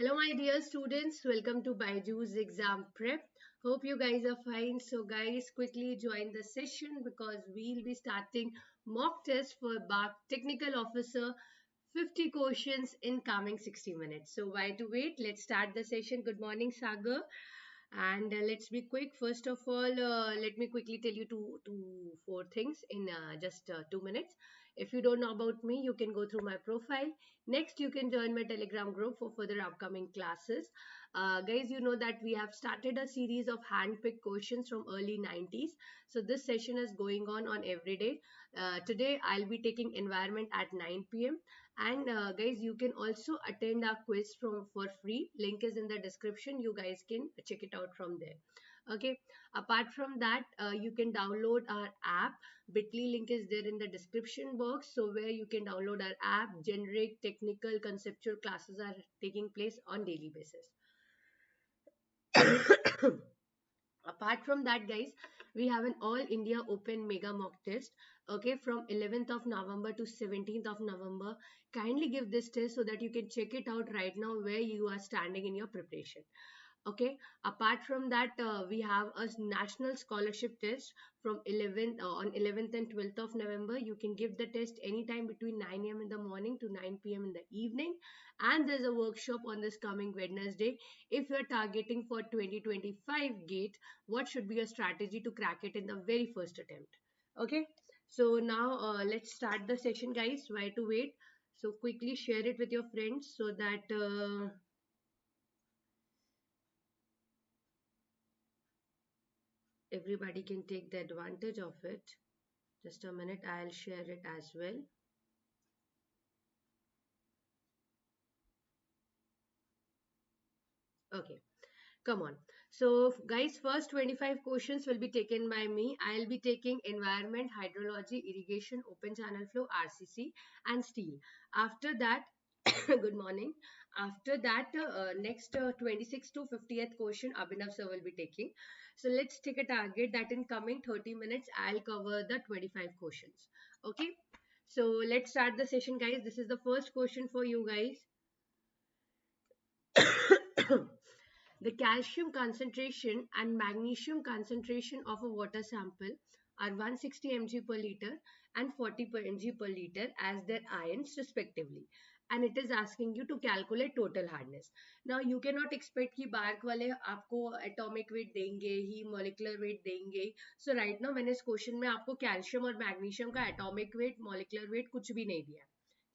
Hello, my dear students. Welcome to BYJU'S exam prep. Hope you guys are fine. So, guys, quickly join the session because we'll be starting mock test for BARC Technical Officer. 50 questions in coming 60 minutes. So, why to wait? Let's start the session. Good morning, Sagar. And let's be quick. First of all, let me quickly tell you four things in just 2 minutes. If you don't know about me, you can go through my profile. Next, you can join my Telegram group for further upcoming classes. Guys, you know that we have started a series of hand-picked questions from early 90s. So this session is going on every day. Today, I'll be taking environment at 9 p.m. And guys, you can also attend our quiz for free. Link is in the description. You guys can check it out from there. Okay. Apart from that, you can download our app. Bitly link is there in the description box. So where you can download our app. Generic, technical, conceptual classes are taking place on daily basis. Apart from that, guys, we have an all India open mega mock test. Okay, from 11th of November to 17th of November. Kindly give this test so that you can check it out right now where you are standing in your preparation. Okay, apart from that, we have a national scholarship test from 11th on 11th and 12th of November. You can give the test anytime between 9 a.m. in the morning to 9 p.m. in the evening, and there's a workshop on this coming Wednesday. If you're targeting for 2025 gate, what should be your strategy to crack it in the very first attempt? Okay, so now let's start the session, guys. Why to wait? So quickly share it with your friends so that everybody can take the advantage of it. Just a minute, I'll share it as well. Okay, come on. So guys, first 25 questions will be taken by me. I'll be taking environment, hydrology, irrigation, open channel flow, RCC and steel. After that, good morning. After that, next 26 to 50th question, Abhinav sir will be taking. So let's take a target that in coming 30 minutes, I'll cover the 25 questions. Okay. So let's start the session, guys. This is the first question for you guys. The calcium concentration and magnesium concentration of a water sample are 160 mg per liter and 40 mg per liter as their ions respectively. And it is asking you to calculate total hardness. Now you cannot expect कि bark वाले आपको atomic weight देंगे ही molecular weight देंगे. So right now मैंने इस question में आपको calcium और मैग्नीशियम का atomic weight, molecular weight कुछ भी नहीं दिया.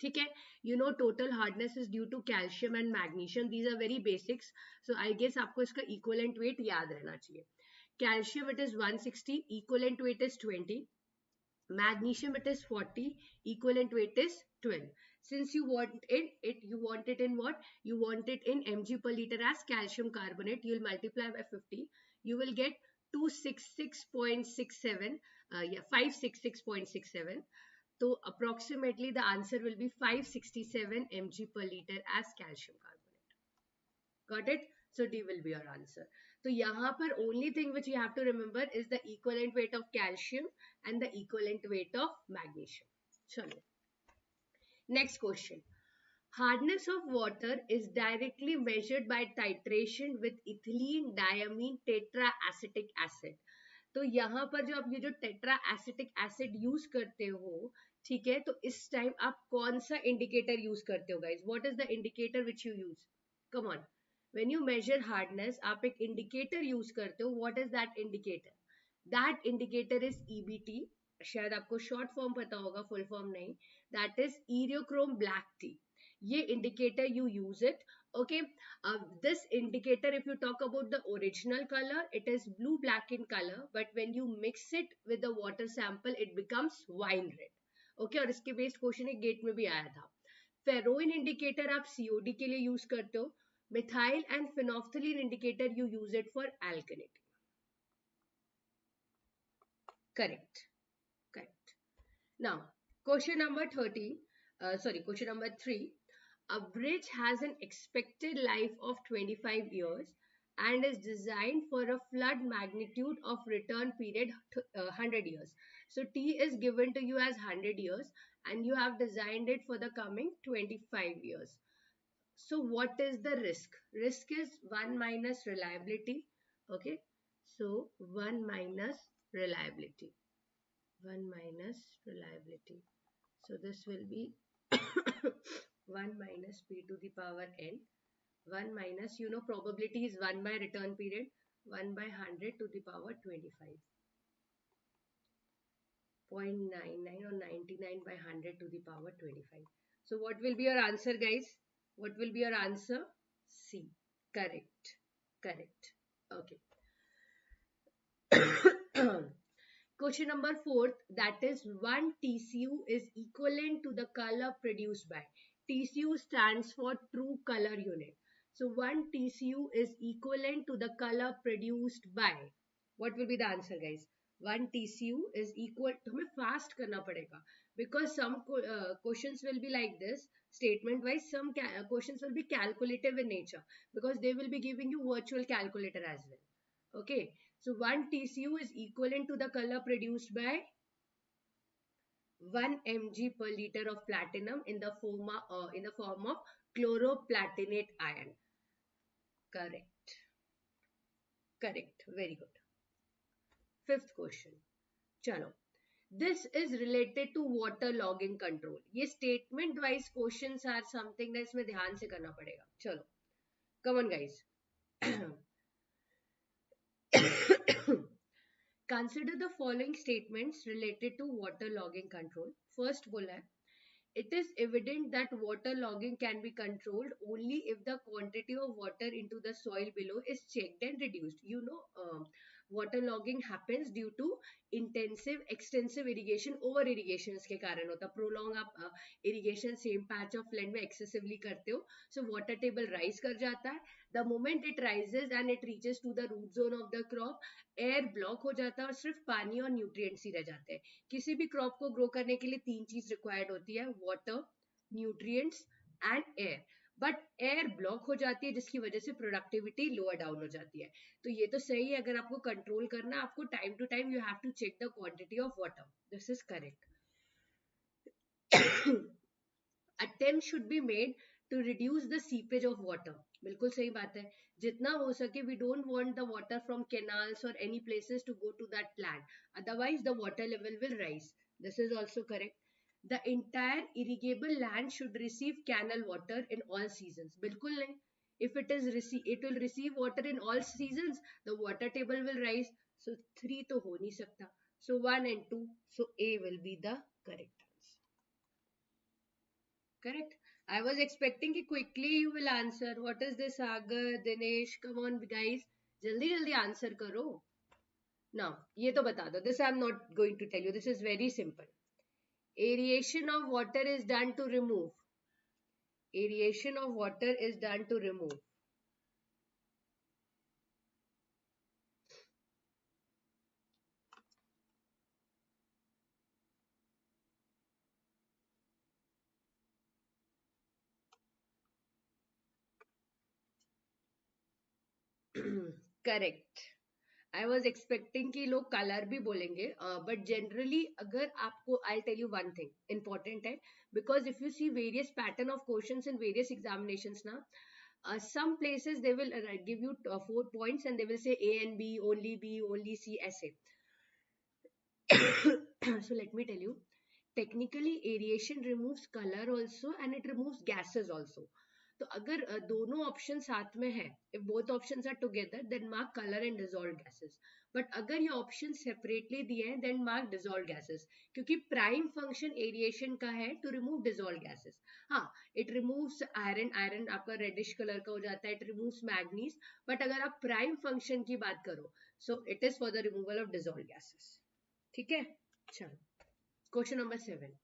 ठीक है, you know total hardness is due to calcium and magnesium. These are very basics. So I guess आपको इसका equivalent weight याद रहना चाहिए. Calcium it is 160, equivalent weight is 20. Magnesium it is 40, equivalent weight is 12. Since you want you want it in what? You want it in mg per liter as calcium carbonate. You will multiply by 50. You will get 266.67. 566.67. So approximately the answer will be 567 mg per liter as calcium carbonate. Got it? So D will be your answer. So यहाँ पर only thing which you have to remember is the equivalent weight of calcium and the equivalent weight of magnesium. चलो. Next question. Hardness of water is directly measured by titration with ethylene diamine tetraacetic acid. तो यहाँ पर जो आप ये जो tetra acetic acid use करते हो, ठीक है, तो इस टाइम आप कौन सा इंडिकेटर यूज करते हो guys? What is the indicator which you use? Come on, when you measure hardness आप एक इंडिकेटर यूज करते हो. What is that indicator? That indicator is EBT. शायद आपको शॉर्ट फॉर्म पता होगा, फुल फॉर्म नहीं. That is eriochrome black T. ये indicator you use it. Okay, this indicator, if you talk about the original color, it is blue black in color, but when you mix it with the water sample it becomes wine red. Okay, और इसके based question एक gate में भी आया था. फेरोइन indicator आप COD के लिए यूज करते हो. Methyl and phenolphthalein indicator you use it for alkalinity. Correct. Now question number 3. A bridge has an expected life of 25 years and is designed for a flood magnitude of return period 100 years. So T is given to you as 100 years and you have designed it for the coming 25 years. So what is the risk? Risk is 1 minus reliability. Okay. So 1 minus reliability. 1 minus reliability. So this will be 1 minus p to the power n. 1 minus, probability is 1 by return period. 1 by 100 to the power 25. 0.99 or 99 by 100 to the power 25. So what will be your answer, guys? What will be your answer? C. Correct. Correct. Okay. Question number 4, that is 1 TCU is equivalent to the color produced by. TCU stands for true color unit. So 1 TCU is equivalent to the color produced by. What will be the answer, guys? 1 TCU is equal to, हमें fast करना पड़ेगा because some questions will be like this statement wise, some questions will be calculative in nature because they will be giving you virtual calculator as well. Okay, so 1 TCU is equivalent to the color produced by 1 mg per liter of platinum in the form of chloroplatinate ion. Correct. Correct. Very good. Fifth question. Chalo. This is related to water logging control. ये statement wise questions are something that इसमें ध्यान से करना पड़ेगा. चलो. Come on, guys. Consider the following statements related to water logging control. First बोला है, it is evident that water logging can be controlled only if the quantity of water into the soil below is checked and reduced. Water logging happens due to extensive irrigation, over irrigation के कारण होता. Prolong आप irrigation same patch of land में excessively करते हो, so water table rise कर जाता है. The moment it rises and it reaches to the root zone of the crop, air block हो जाता है और सिर्फ पानी और nutrients ही रह जाते हैं. किसी भी क्रॉप को ग्रो करने के लिए 3 चीज रिक्वायर्ड होती है, water, nutrients and air. But air block हो जाती है जिसकी वजह से प्रोडक्टिविटी लोअर डाउन हो जाती है. तो ये तो सही है, अगर आपको कंट्रोल करना आपको time to time you have to check the quantity of water. This is correct. Attempt should be made to reduce the seepage of water. बिल्कुल सही बात है. जितना हो सके we don't want the water from canals और any places to go to that plant, otherwise the water level will rise. This is also correct. The entire irrigable land should receive canal water in all seasons. बिल्कुल नहीं. If it will receive water in all seasons, the water table will rise. So 3 तो हो नहीं सकता. So 1 and 2. So A will be the correct answer. Correct. I was expecting कि quickly you will answer. What is this, Sagar, Dinesh? Come on, guys. जल्दी जल्दी answer करो. Now, ये तो बता दो. This I am not going to tell you. This is very simple. Aeration of water is done to remove. Aeration of water is done to remove. Correct. I was expecting कि लोग colour भी बोलेंगे, but generally अगर आपको, I'll tell you one thing important है, because if you see various pattern of questions in various examinations ना, some places they will give you 4 points and they will say A and B, only C ऐसे. So let me tell you, technically aeration removes color also and it removes gases also. तो अगर दोनों option साथ में है, if both options are together, then mark color and dissolved gases. But अगर ये option separately दिए हैं, then mark dissolved gases, क्योंकि प्राइम फंक्शन एरिएशन का है to remove dissolved gases. हाँ, it removes iron आपका रेडिश कलर का हो जाता है, it removes manganese. बट अगर आप प्राइम फंक्शन की बात करो, so it is for the removal of dissolved gases. ठीक है, चलो. Question number 7.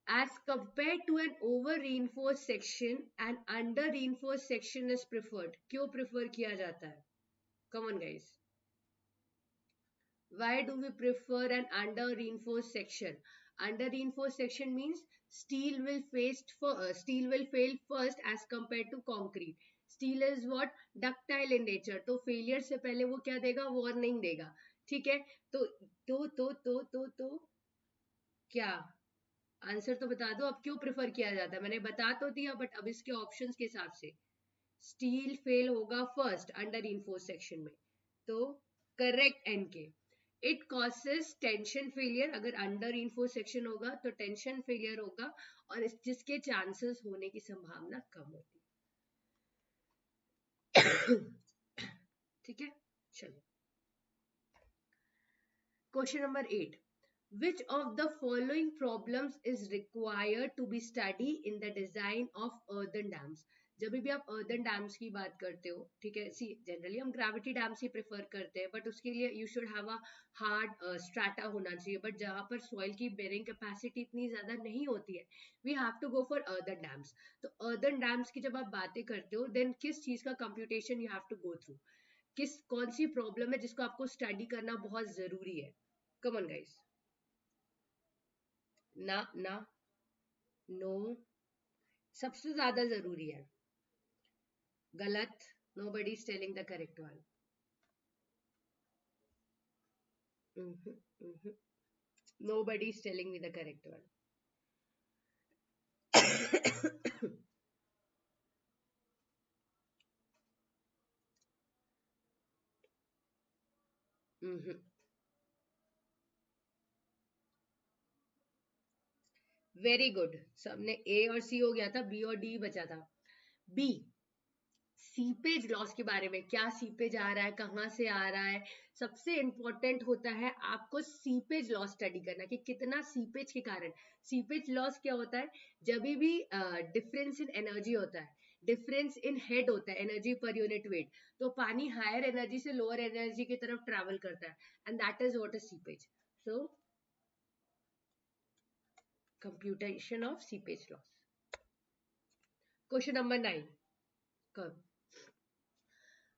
As compared to an over reinforced section, an under reinforced section is preferred. क्यों prefer किया जाता है? Come on, guys. Why do we prefer an under reinforced section? Under reinforced section means steel will fail first as compared to concrete. Steel is what? Ductile in nature. तो failure से पहले वो क्या देगा? Warning देगा. ठीक है? तो क्या? आंसर तो बता दो, अब क्यों प्रेफर किया जाता है? मैंने बता तो दिया, बट अब इसके ऑप्शंस के हिसाब से स्टील फेल होगा फर्स्ट अंडर इन्फोर्स सेक्शन में, तो करेक्ट एन के। इट कॉजेस टेंशन फेलियर, अगर अंडर इन्फोर्स सेक्शन होगा तो टेंशन फेलियर होगा, और जिसके चांसेस होने की संभावना कम होती है। ठीक है, चलो question number 8, which of the following problems is required to be studied in the design of earthen dams? जब भी आप earthen dams की बात करते हो, ठीक है, सी जनरली हम ग्रेविटी डैम्स ही प्रेफर करते हैं, बट उसके लिए you should have a hard strata होना चाहिए, बट जहाँ पर सॉइल की बेरिंग कैपेसिटी इतनी ज्यादा नहीं होती है, we have to go for earthen dams। तो earthen dams की जब आप बातें करते हो, देन किस चीज का computation you have to go through, कौन सी प्रॉब्लम है जिसको आपको स्टडी करना बहुत जरूरी है? कम ऑन गाइस। ना ना, नो, सबसे ज्यादा जरूरी है, गलत, nobody is telling the correct one। nobody is telling me the correct one। Very good, सबने ए और सी हो गया था, बी और डी बचा था। बी, सीपेज लॉस के बारे में, क्या सीपेज आ रहा है, कहाँ से आ रहा है, सबसे इंपॉर्टेंट होता है आपको सीपेज लॉस स्टडी करना, कि कितना सीपेज के कारण। सीपेज लॉस क्या होता है? जब भी डिफरेंस इन एनर्जी होता है, डिफरेंस इन हेड होता है, एनर्जी पर यूनिट वेट, तो पानी हायर एनर्जी से लोअर एनर्जी की तरफ ट्रेवल करता है, and that is what is seepage. So computation of seepage loss. Question number 9,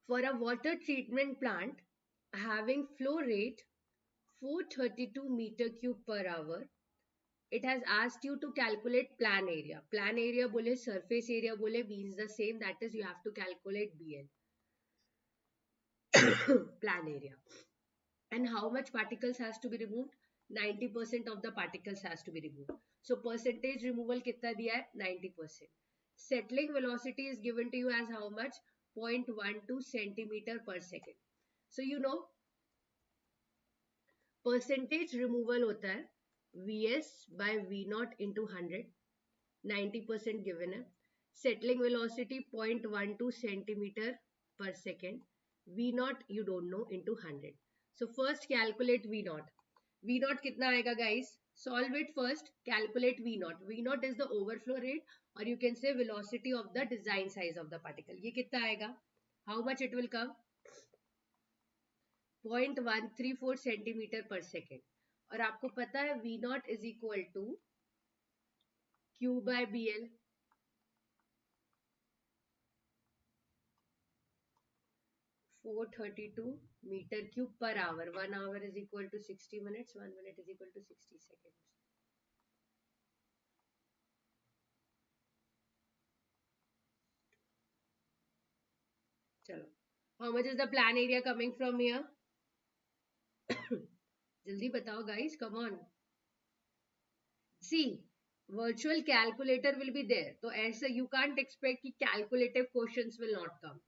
for a water treatment plant having flow rate 432 meter cube per hour, it has asked you to calculate plan area। plan area बोले, surface area बोले, means the same, that is you have to calculate BL। plan area, and how much particles has to be removed? 90% of the particles has to be removed। so percentage removal कितना दिया है? 90%। settling velocity is given to you as how much? 0.12 centimeter per second। so you know percentage removal होता है Vs by V naught into 100, 90% given है। Settling velocity 0.12 centimetre per second, V naught you don't know into 100। So first calculate V naught. V naught कितना आएगा guys? Solve it first, calculate V naught. V naught is the overflow rate, और you can say velocity of the design size of the particle. ये कितना आएगा? How much it will come? 0.134 centimetre per second. और आपको पता है V naught is equal to Q by BL। Four 32 metre cube per hour, 1 hour is equal to 60 minutes, 1 minute is equal to 60 seconds. चलो, how much is the plan area coming from here? जल्दी बताओ guys, come on. See, virtual calculator will be there, तो ऐसे you can't expect कि calculative questions will not come।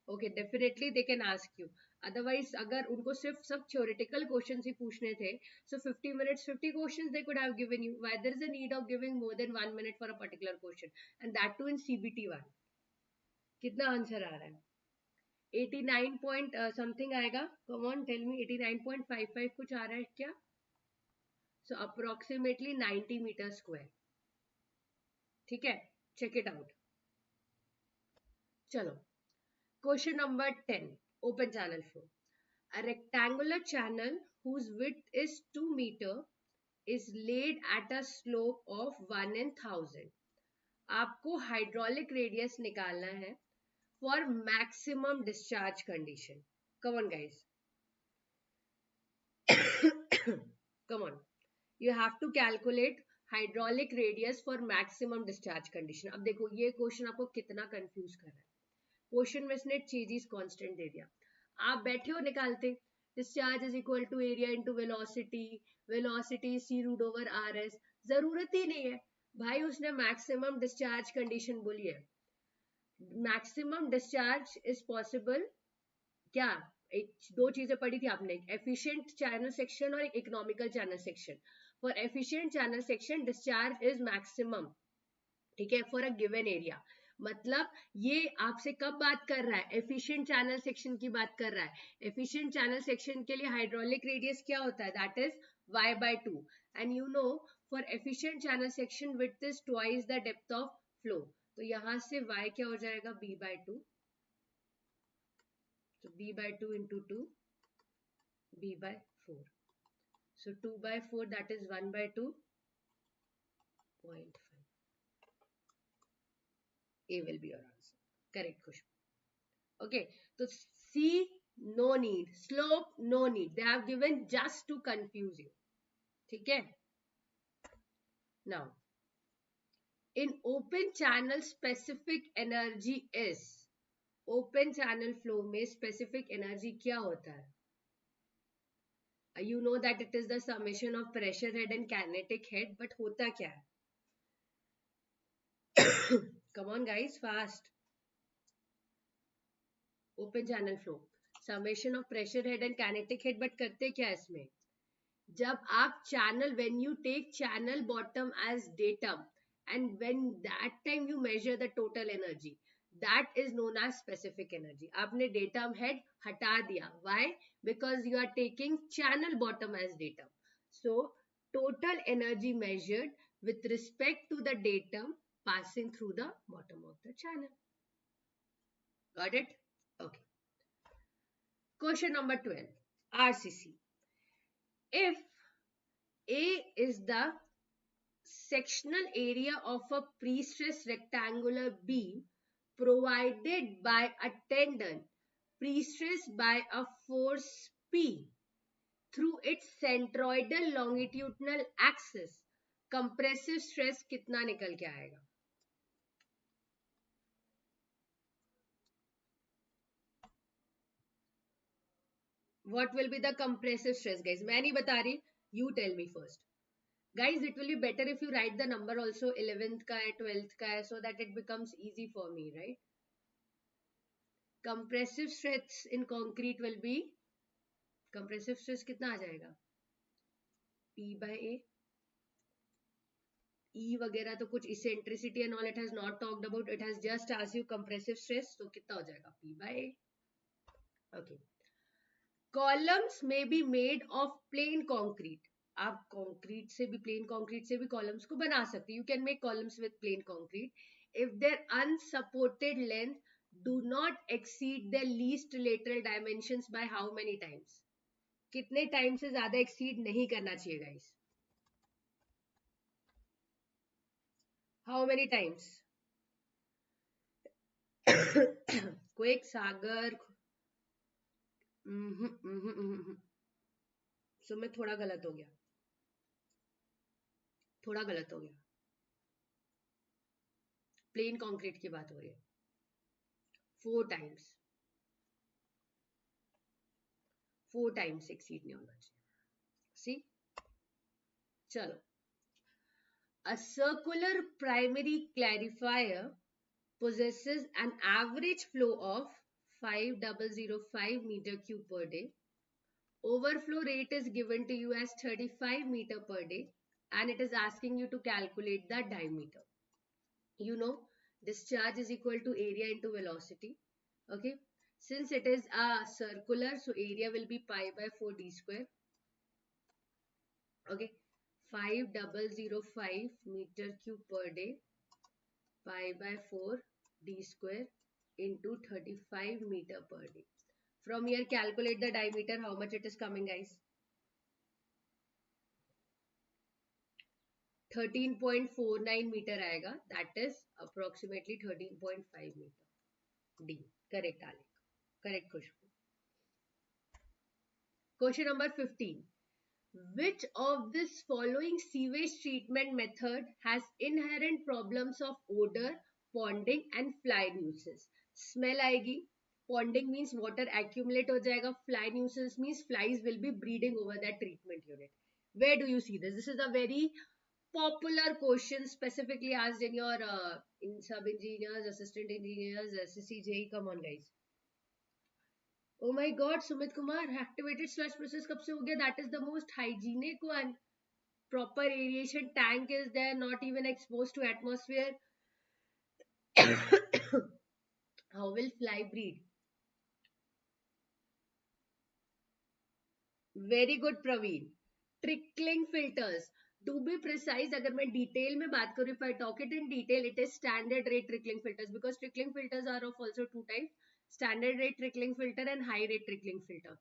okay, definitely they can ask you, otherwise अगर उनको सिर्फ सब theoretical questions ही पूछने थे, so 50 minutes 50 questions they could have given you। why there is a need of giving more than 1 minute for a particular question, and that too in CBT1। कितना answer आ रहा है? 89 point something आएगा। come on tell me, 89.55 कुछ आ रहा है क्या? so approximately 90 meter square। ठीक है, चेक इट आउट। चलो, question number 10, open channel flow. A rectangular channel whose width is 2 meter is laid at a slope of 1 in 1000। आपको hydraulic radius निकालना है for maximum discharge condition. Come on guys, come on, you have to calculate hydraulic radius for maximum discharge condition. अब देखो ये question आपको कितना confuse कर रहा है। क्वेश्चन में इसने चीज कांस्टेंट दे दिया, आप बैठे हो निकालते, discharge is equal to area into velocity, velocity C root over R S, जरूरत ही नहीं है भाई, उसने मैक्सिमम डिस्चार्ज कंडीशन बोली है। मैक्सिमम डिस्चार्ज इज पॉसिबल, क्या दो चीजें पढ़ी थी आपने, एफिशिएंट चैनल सेक्शन और economical channel section. For efficient channel section discharge is maximum, ठीक है, फॉर अ गिवन एरिया। मतलब ये आपसे कब बात कर रहा है, एफिशिएंट चैनल सेक्शन की बात कर रहा है। एफिशिएंट चैनल सेक्शन के लिए हाइड्रोलिक रेडियस क्या होता है, that is y/2, and you know for efficient channel section width is twice the depth of flow. तो यहां से y क्या हो जाएगा, b/2, so b/2 into 2, b/4, so 2/4, that is 1/2, 0.5. A will be your answer. Correct question. Okay, so C, no need, slope no need, they have given just to confuse you. ठीक है. Now in open channel specific energy is, open channel flow में specific energy क्या होता है, you know that it is the summation of pressure head and kinetic head, but होता क्या है, come on guys, fast. Open channel flow, summation of pressure head and kinetic head, but करते क्या इसमें, जब आप channel, when you take channel bottom as datum and when that time you measure the total energy, that is known as specific energy. आपने datum head हटा दिया, why, because you are taking channel bottom as datum, so total energy measured with respect to the datum passing through the bottom of the channel. Got it? Okay. Question number 12, RCC. If A is the sectional area of a pre-stressed rectangular beam provided by a tendon pre-stressed by a force P through its centroidal longitudinal axis, compressive stress कितना निकल के आएगा? What will be the compressive stress, guys? मैं नहीं बता रही, you tell me first. Guys, it will be better if you write the number also, 11th का है, 12th का है, so that it becomes easy for me, right? Compressive stress in concrete will be, compressive stress कितना आ जाएगा, P/A. E वगैरह तो कुछ eccentricity and all it has not talked about, it has just asked you compressive stress, तो कितना हो जाएगा, P/A. Okay. Columns may be made of plain concrete. आप concrete से भी, plain concrete से भी columns को बना सकते, you can make columns with plain concrete if their unsupported length do not exceed their least lateral dimensions by how many times? कितने time से ज्यादा exceed नहीं करना चाहिए guys? How many times? Quick, Sagar. So मैं थोड़ा गलत हो गया, थोड़ा गलत हो गया. प्लेन कंक्रीट की बात हो रही है, 4 टाइम्स, 4 टाइम्स एक्सीड नहीं होना चाहिए. सी, चलो. A circular primary clarifier possesses an average flow of 5005 meter cube per day. Overflow rate is given to you as 35 meter per day, and it is asking you to calculate the diameter. You know, discharge is equal to area into velocity. Okay, since it is a circular, so area will be pi by 4 d square. Okay, 5005 meter cube per day, pi by 4 d square into 35 meter per day. From here, calculate the diameter, how much it is coming, guys? 13.49 meter आएगा, that is approximately 13.5 meter. D, correct Alec, correct question. Question number 15. Which of this following sewage treatment method has inherent problems of odor, ponding and fly nuisance? Smell आएगी, ponding means water accumulate हो जाएगा, fly nuisance means flies will be breeding over that treatment unit. Where do you see this? This is a very popular question specifically asked in your in sub engineers, assistant engineers, SSC, JEE. Come on, guys. Oh my God, Sumit Kumar, activated sludge process कब से हो गया? That is the most hygienic one. Proper aeration tank is there, not even exposed to atmosphere. How will fly breed? Very good, Praveen. Trickling filters. To be precise, अगर मैं detail में बात करूँ, if I talk it in detail, it is standard rate trickling filters, because trickling filters are of also two types: standard rate trickling filter and high rate trickling filter.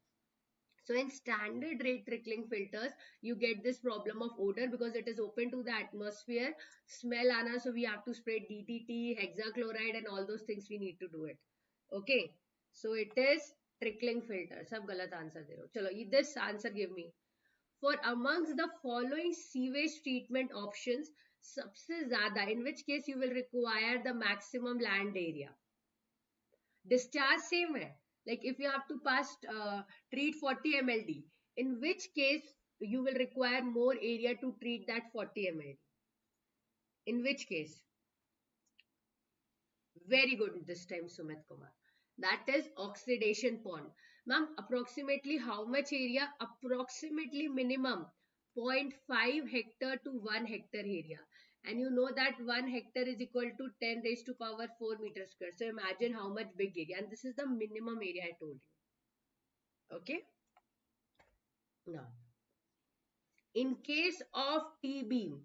So in standard rate trickling filters, you get this problem of odor because it is open to the atmosphere. Smell आना, so we have to spray DDT, hexachloride, and all those things we need to do it. Okay, so it is trickling filter. सब गलत answer दे रहे हो. चलो, this answer give me. For amongst the following sewage treatment options, सबसे ज़्यादा, in which case you will require the maximum land area. Discharge same hai. Like if you have to pass treat 40 mld, in which case you will require more area to treat that 40 mld. In which case? Very good this time, Sumit Kumar. That is oxidation pond. Ma'am, approximately how much area? Approximately minimum 0.5 hectare to 1 hectare area. And you know that 1 hectare is equal to 10 raised to power 4 meters square. So imagine how much big area. And this is the minimum area I told you. Okay. Now, in case of T-beam,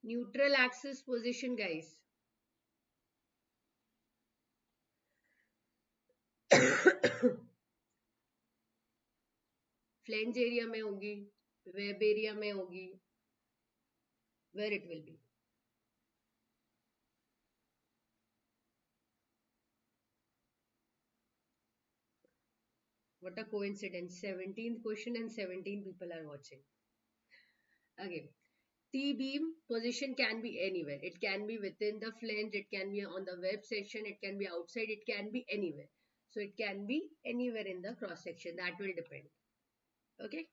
neutral axis position, guys. Flange area में होगी, web area में होगी, where it will be. What a coincidence. 17th question and 17 people are watching. Again, T-beam position can be anywhere. It can be within the flange, it can be on the web section, it can be outside, it can be anywhere. So it can be anywhere in the cross section. That will depend. Okay.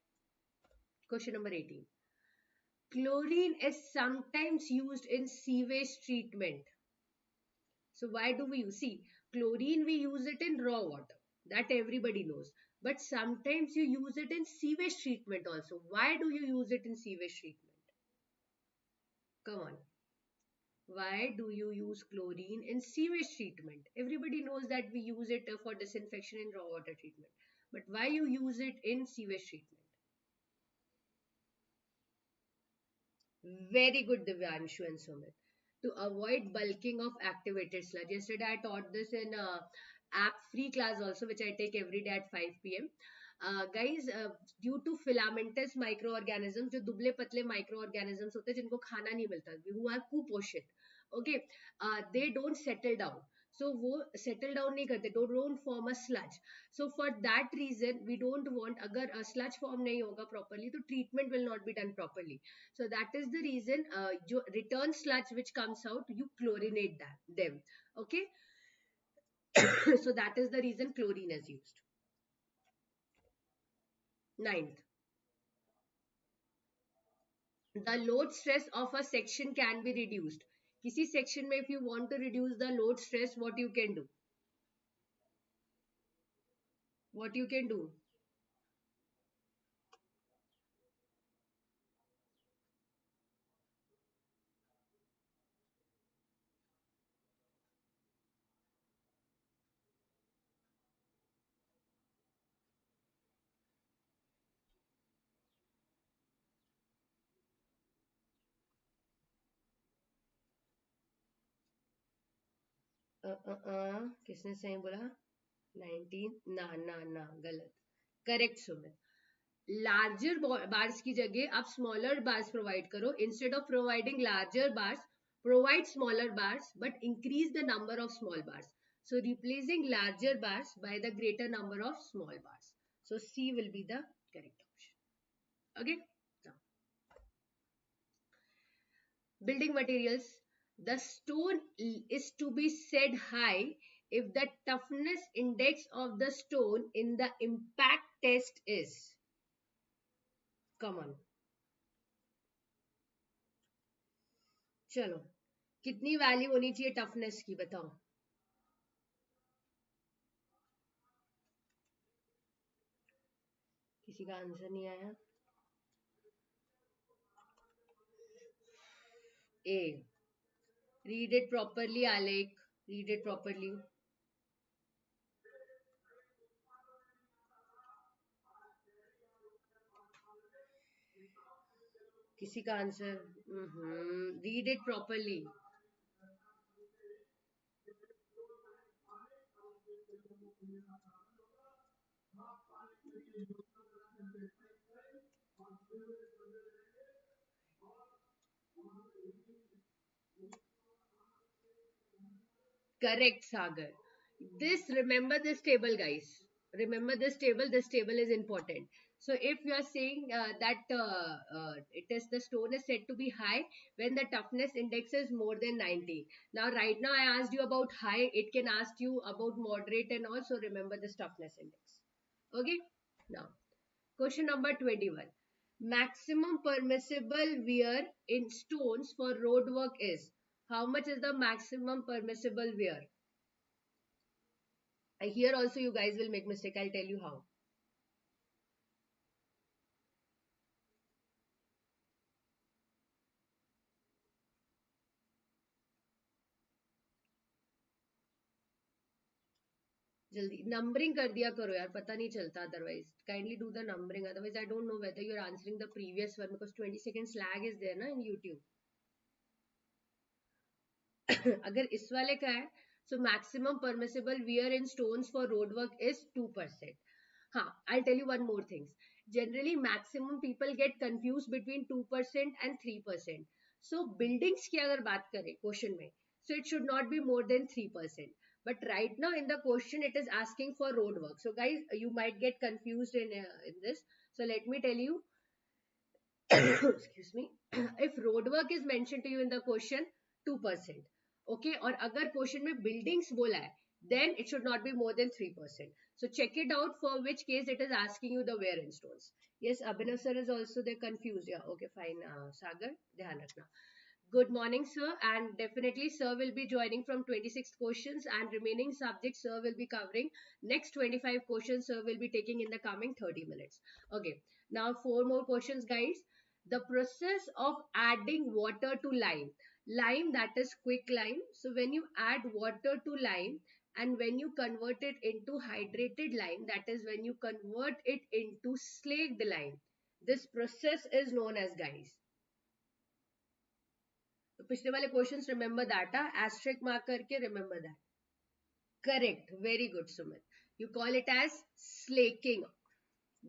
Question number 18. Chlorine is sometimes used in sewage treatment. So why do we use? See, chlorine we use it in raw water. That everybody knows. But sometimes you use it in sewage treatment also. Why do you use it in sewage treatment? Come on. Why do you use chlorine in sewage treatment? Everybody knows that we use it for disinfection in raw water treatment. But why you use it in sewage treatment? Very good, Divyanshu and Sumit. To avoid bulking of activated sludge. Yesterday I taught this in app free class also, which I take every day at 5 p.m. Guys, due to filamentous microorganisms, जो दुबले पतले microorganisms होते हैं जिनको खाना नहीं मिलता, who are कुपोषित, okay, they don't settle down. So वो settle down नहीं करते, don't form a sludge. So for that reason, we don't want, अगर sludge form नहीं होगा properly, तो treatment will not be done properly. So that is the reason, जो return sludge which comes out, you chlorinate them. Okay. So that is the reason chlorine is used. Ninth, the load stress of a section can be reduced. किसी section में if you want to reduce the load stress, what you can do? What you can do? किसने सही बोला? 19 ना गलत. Correct, Sumit. Larger bars की जगह आप smaller bars provide करो. Instead of providing larger bars, provide smaller bars but increase the number of small bars. So replacing larger bars by the greater number of small bars. So C will be the correct option. Okay. Now, building materials. The stone is to be set high if the toughness index of the stone in the impact test is. Come on. चलो, कितनी value होनी चाहिए toughness की, बताओ। किसी का answer नहीं आया। ए, रीड इट प्रॉपरली आलेख, रीड इट प्रॉपरली। किसी का answer, read it properly. Correct, Sagar. Remember this table, guys. Remember this table. This table is important. So, if you are saying that the stone is said to be high when the toughness index is more than 90. Now, right now, I asked you about high. It can ask you about moderate and also remember this toughness index. Okay. Now, question number 21. Maximum permissible wear in stones for road work is. How much is the maximum permissible wear? Here also you guys will make mistake. I'll tell you how. जल्दी numbering कर दिया करो यार, पता नहीं चलता otherwise. Kindly do the numbering, otherwise I don't know whether you're answering the previous one because 20 seconds lag is there na in YouTube. अगर इस वाले का है, so maximum permissible wear in stones for road work is 2%. हाँ, I'll tell you one more things. Generally, maximum people get confused between 2% and 3%. So, buildings की अगर बात करें question में, so it should not be more than 3%. But right now in the question, it is asking for road work. So, guys, you might get confused in this. So, let me tell you, excuse me, if road work is mentioned to you in the question, 2%. Okay, और अगर question में buildings बोला है, then it should not be more than 3%. So check it out for which case it is asking you the wear in stones. Yes, Abhinav sir is also there confused. Yeah, okay, fine. Sagar, ध्यान रखना. Good morning, sir. And definitely, sir will be joining from 26 questions and remaining subjects, sir will be covering. Next 25 questions, sir will be taking in the coming 30 minutes. Okay, now 4 more questions, guys. The process of adding water to lime. Lime, that is quick lime. So, when you add water to lime and when you convert it into hydrated lime, that is when you convert it into slaked lime. This process is known as, guys. तो पिछले वाले questions remember that, asterisk mark करके remember that. Correct, very good Sumit. You call it as slaking.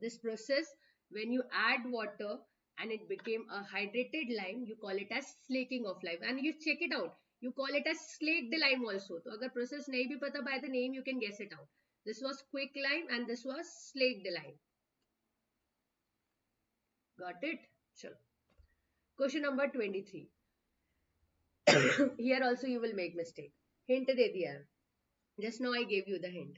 This process, when you add water and it became a hydrated lime, you call it as slaking of lime. And you check it out, you call it as slaked lime also. तो अगर process नहीं भी पता, by the name you can guess it out. This was quick lime and this was slaked lime. Got it? चलो. Question number 23. Here also you will make mistake. Hint दे दिया. Just now I gave you the hint.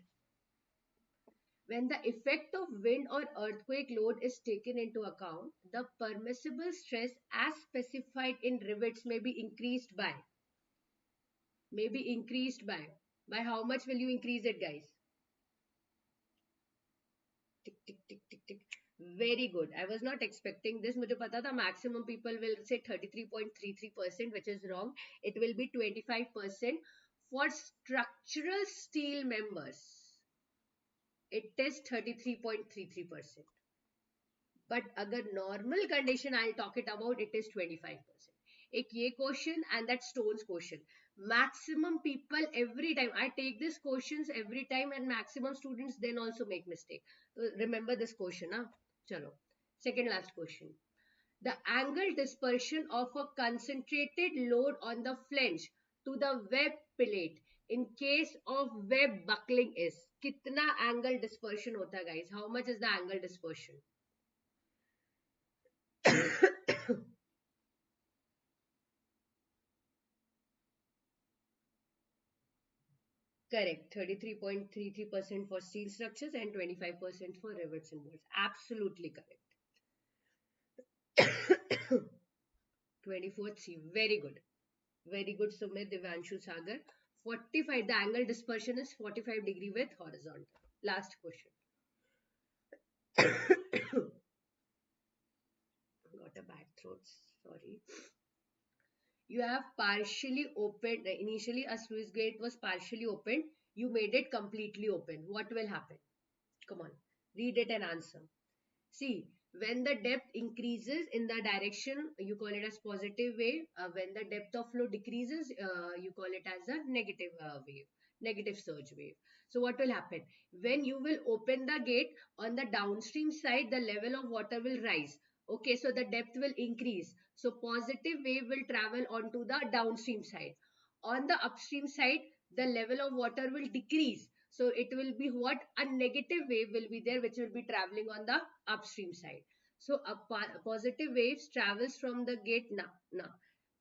When the effect of wind or earthquake load is taken into account, the permissible stress as specified in rivets may be increased by. By how much will you increase it, guys? Tick, tick, tick, tick, tick. Very good. I was not expecting this. मुझे पता था maximum people will say 33.33%, which is wrong. It will be 25% for structural steel members. It is 33.33%. But अगर normal condition I'll talk it about, it is 25%. एक ये question and that stones question. Maximum people every time, I take these questions every time and maximum students then also make mistake. So remember this question. Chalo. Second last question. The angle dispersion of a concentrated load on the flange to the web plate in case of web buckling is. कितना angle dispersion होता है, guys? How much is the angle dispersion? Correct. 33.33% for steel structures and 25% for rivets and bolts. Absolutely correct. 24th C. Very good. Very good, Sumit, Divanshu, Sagar. 45, the angle dispersion is 45 degree with horizontal. Last question. Got a bad throat, sorry. You have partially opened, initially a sluice gate was partially opened, you made it completely open. What will happen? Come on, read it and answer. See, when the depth increases in the direction, you call it as positive wave. When the depth of flow decreases, you call it as a negative wave, negative surge wave. So what will happen? When you will open the gate on the downstream side, the level of water will rise. Okay, so the depth will increase. So positive wave will travel onto the downstream side. On the upstream side, the level of water will decrease. So it will be what? A negative wave will be there, which will be traveling on the upstream side. So a positive waves travels from the gate na.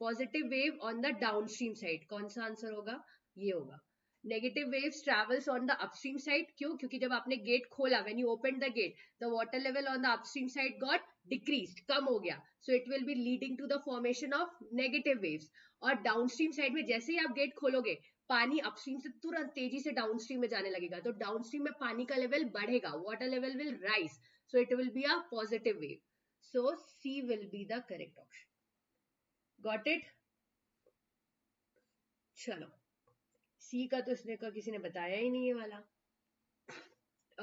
Positive wave on the downstream side. कौन सा answer होगा? ये होगा. Negative waves travels on the upstream side. क्यों? क्योंकि जब आपने gate खोला, when you opened the gate, the water level on the upstream side got decreased, कम हो गया. So it will be leading to the formation of negative waves. और downstream side में जैसे ही आप गेट खोलोगे, पानी अपस्ट्रीम से तुरंत तेजी से डाउनस्ट्रीम में जाने लगेगा. तो डाउनस्ट्रीम में पानी का लेवल बढ़ेगा, water level will rise. So it will be a positive wave. So C will be the correct option. Got it? चलो, सी का तो इसने का किसी ने बताया ही नहीं, ये वाला.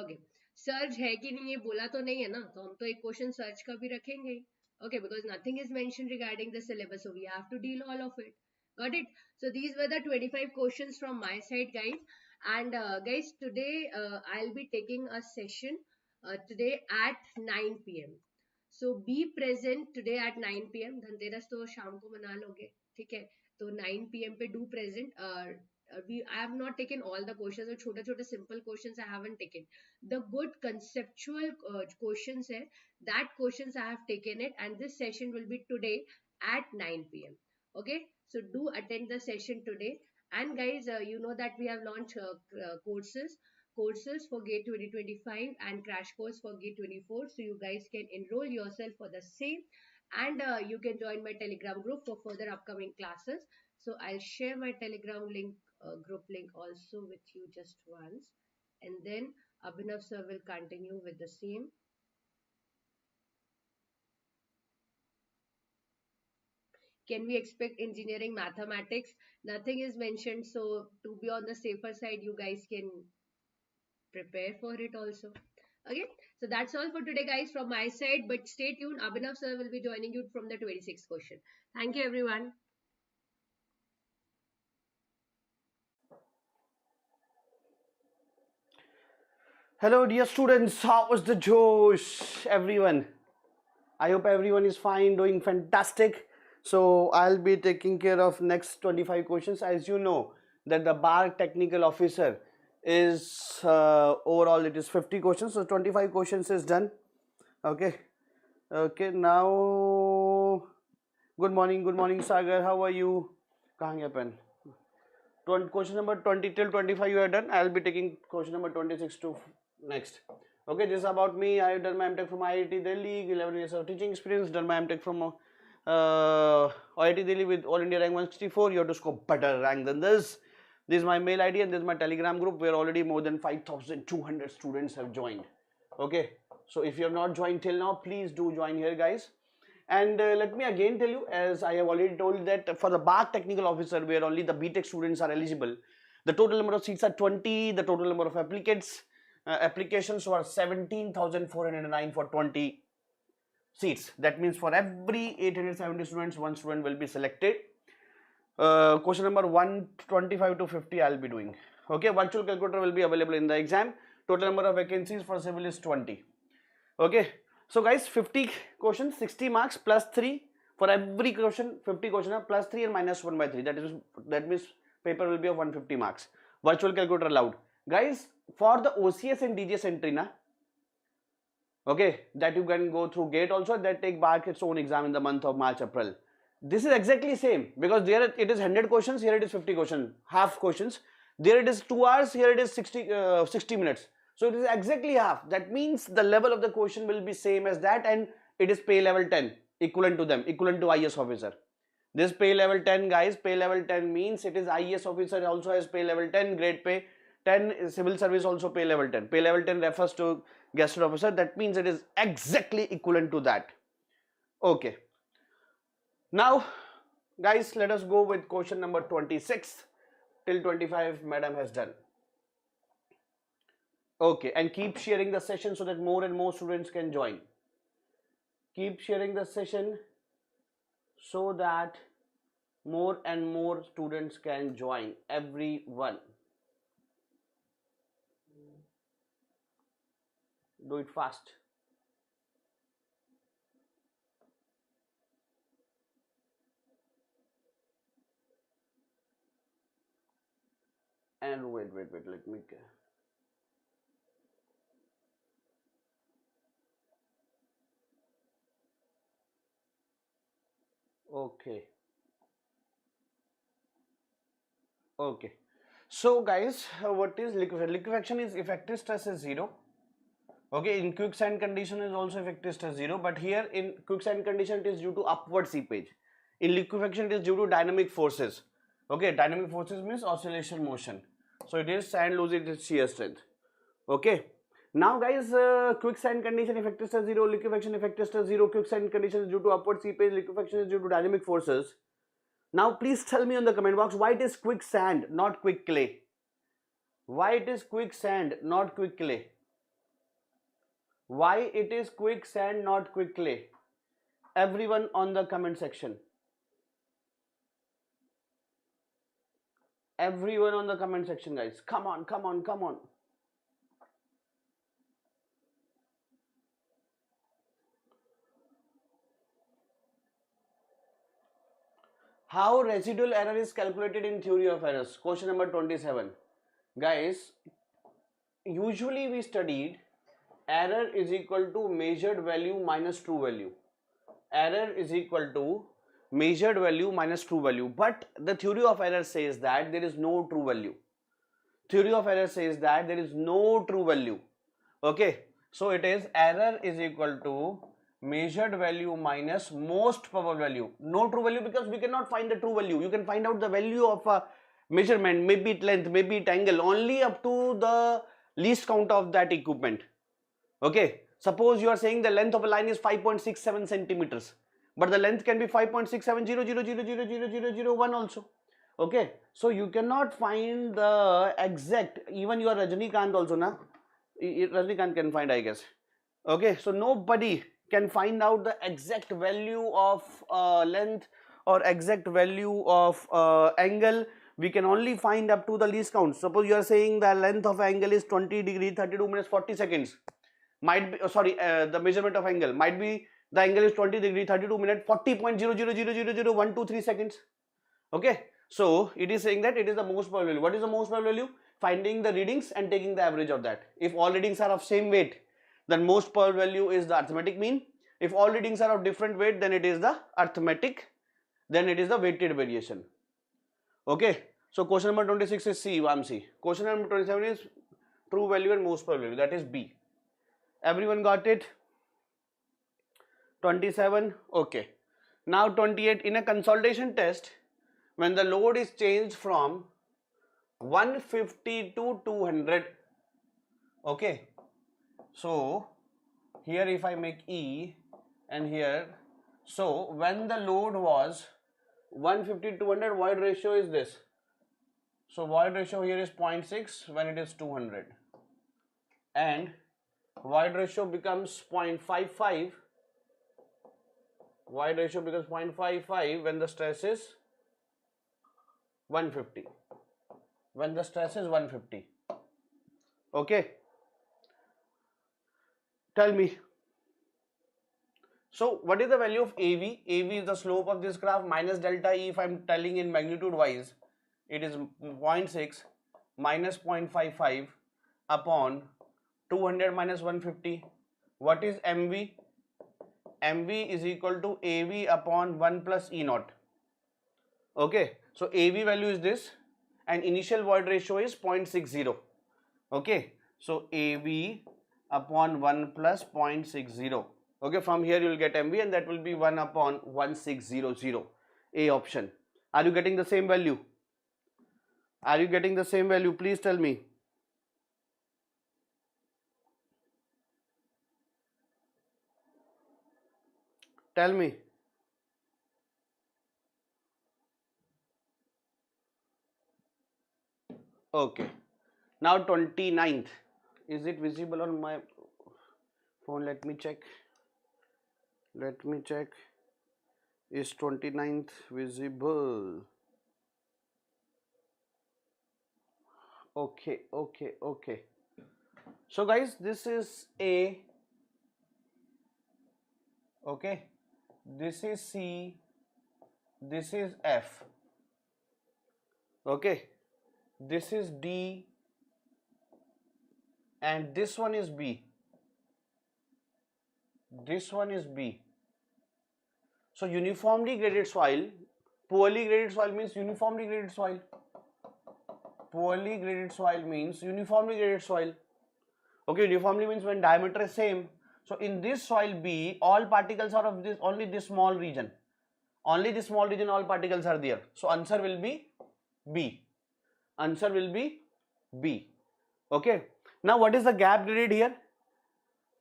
ओके, सर्च है कि नहीं ये बोला तो नहीं है ना, तो हम तो एक क्वेश्चन सर्च का भी रखेंगे. Okay, because nothing is mentioned regarding the syllabus, so we have to deal all of it. Got it? So these were the 25 questions from my side, guys. And guys, today I'll be taking a session today at 9 p.m. So be present today at 9 p.m. Dhanteras तो शाम को मना लोगे, ठीक है? तो 9 p.m. पे do present. I have not taken all the questions. और छोटे छोटे simple questions I haven't taken. The good conceptual questions है, that questions I have taken it, and this session will be today at 9 p.m. Okay, so do attend the session today. And guys, you know that we have launched courses for GATE 2025 and crash course for GATE 24. So you guys can enroll yourself for the same, and you can join my Telegram group for further upcoming classes. So I'll share my Telegram link, group link also with you just once, and then Abhinav sir will continue with the same. Can we expect engineering mathematics? Nothing is mentioned, so to be on the safer side, you guys can prepare for it also. Okay, so that's all for today, guys, from my side. But stay tuned. Abhinav sir will be joining you from the 26th question. Thank you, everyone. Hello dear students, how was the Josh? Everyone, I hope everyone is fine, doing fantastic. So I'll be taking care of next 25 questions. As you know that the BARC technical officer is overall it is 50 questions, so 25 questions is done. Okay, now good morning Sagar, how are you? Kahan gaya pen? Question number 20 till 25 you are done. I'll be taking question number 26 to next. Okay, this is about me. I have done my MTech from IIT Delhi, 11 years of teaching experience, done my MTech from IIT Delhi with All India rank 164. You have to score better rank than this. This is my mail ID and this is my Telegram group where already more than 5,200 students have joined. Okay, so if you have not joined till now, please do join here, guys. And let me again tell you, as I have already told, that for the BARC technical officer where only the BTech students are eligible, the total number of seats are 20, the total number of applications were 17,409 for 20 seats. That means for every 870 students, one student will be selected. Question number 125 to 50 I'll be doing. Okay, virtual calculator will be available in the exam. Total number of vacancies for civil is 20. Okay, so guys, 50 questions, 60 marks plus 3 for every question. 50 question plus 3 and minus 1 by 3. That means paper will be of 150 marks. Virtual calculator allowed. Guys, for the OCS and DGS entry na, okay, that you can go through GATE also, that take BARC its own exam in the month of March, April. This is exactly same because there it is 100 questions, here it is 50 questions, half questions. There it is 2 hours, here it is 60 minutes. So it is exactly half. That means the level of the question will be same as that, and it is pay level 10, equivalent to them, equivalent to IS officer. This pay level 10, guys, pay level 10 means it is IAS officer also has pay level 10, grade pay 10, civil service also pay level 10. Pay level 10 refers to gazetted officer. That means it is exactly equivalent to that. Okay. Now, guys, let us go with question number 26 till 25 madam has done. Okay, and keep sharing the session so that more and more students can join. Keep sharing the session so that more and more students can join. Everyone, do it fast. And wait, let me get. Okay. Okay. So guys, what is liquefaction is effective stress is 0. Okay, in quicksand condition is also effective stress 0, but here in quicksand condition it is due to upward seepage. In liquefaction it is due to dynamic forces. Okay, dynamic forces means oscillation motion. So it is sand losing its shear strength. Okay. Now guys, quicksand condition effective stress 0, liquefaction effective stress 0, quicksand condition is due to upward seepage, liquefaction is due to dynamic forces. Now please tell me in the comment box why it is quicksand, not quick clay. Why it is quicksand, not quick clay? Why it is quicksand, not quick clay? Everyone on the comment section. Everyone on the comment section, guys. Come on, come on, come on. How residual error is calculated in theory of errors? Question number 27. Guys, usually we studied error is equal to measured value minus true value. Error is equal to measured value minus true value. But the theory of error says that there is no true value. Theory of error says that there is no true value. Okay. So it is error is equal to measured value minus most probable value. No true value because we cannot find the true value. You can find out the value of a measurement, maybe it length, maybe it angle, only up to the least count of that equipment. Okay, suppose you are saying the length of a line is 5.67 centimeters, but the length can be 5.6700000001 also. Okay, so you cannot find the exact, even your Rajnikant also, na? Rajnikant can find, I guess. Okay, so nobody can find out the exact value of length or exact value of angle. We can only find up to the least count. Suppose you are saying the length of angle is 20 degree 32 minutes 40 seconds. Might be the measurement of angle might be the angle is 20 degree 32 minute 40.000000123 seconds. Okay, so it is saying that it is the most probable value. What is the most probable value? Finding the readings and taking the average of that. If all readings are of same weight, then most probable value is the arithmetic mean. If all readings are of different weight, then it is the arithmetic, then it is the weighted variation. Okay, so question number 26 is C, C. Question number 27 is true value and most probable value, that is B. Everyone got it? 27. Okay. Now 28. In a consolidation test, when the load is changed from 150 to 200. Okay. So here if I make E and here, so when the load was 150 to 200, void ratio is this. So void ratio here is 0.6 when it is 200, and void ratio becomes 0.55. Void ratio becomes 0.55 when the stress is 150. When the stress is 150. Okay. Tell me. So what is the value of AV? AV is the slope of this graph minus delta E. If I am telling in magnitude wise, it is 0.6 minus 0.55 upon 200 minus 150. What is MV? MV is equal to AV upon 1 plus E naught. Okay, so AV value is this and initial void ratio is 0.60. Okay, so AV upon 1 plus 0.60. Okay, from here you will get MV and that will be 1 upon 1600. A option. Are you getting the same value? Are you getting the same value? Please tell me. Tell me. Okay. Now 29th. Is it visible on my phone? Let me check. Let me check. Is 29th visible? Okay, okay, okay. So guys, this is A. Okay. This is C. This is F. Okay. This is D. And this one is B. This one is B. So uniformly graded soil, poorly graded soil means uniformly graded soil. Poorly graded soil means uniformly graded soil. Okay, uniformly means when diameter is same. So in this soil B, all particles are of this only this small region. Only this small region, all particles are there. So answer will be B. Answer will be B. Okay. Now what is the gap graded here?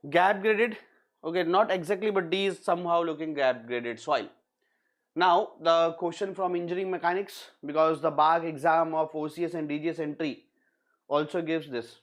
Gap graded. Okay, not exactly, but D is somehow looking gap graded soil. Now the question from engineering mechanics, because the BARC exam of OCS and DGS entry also gives this.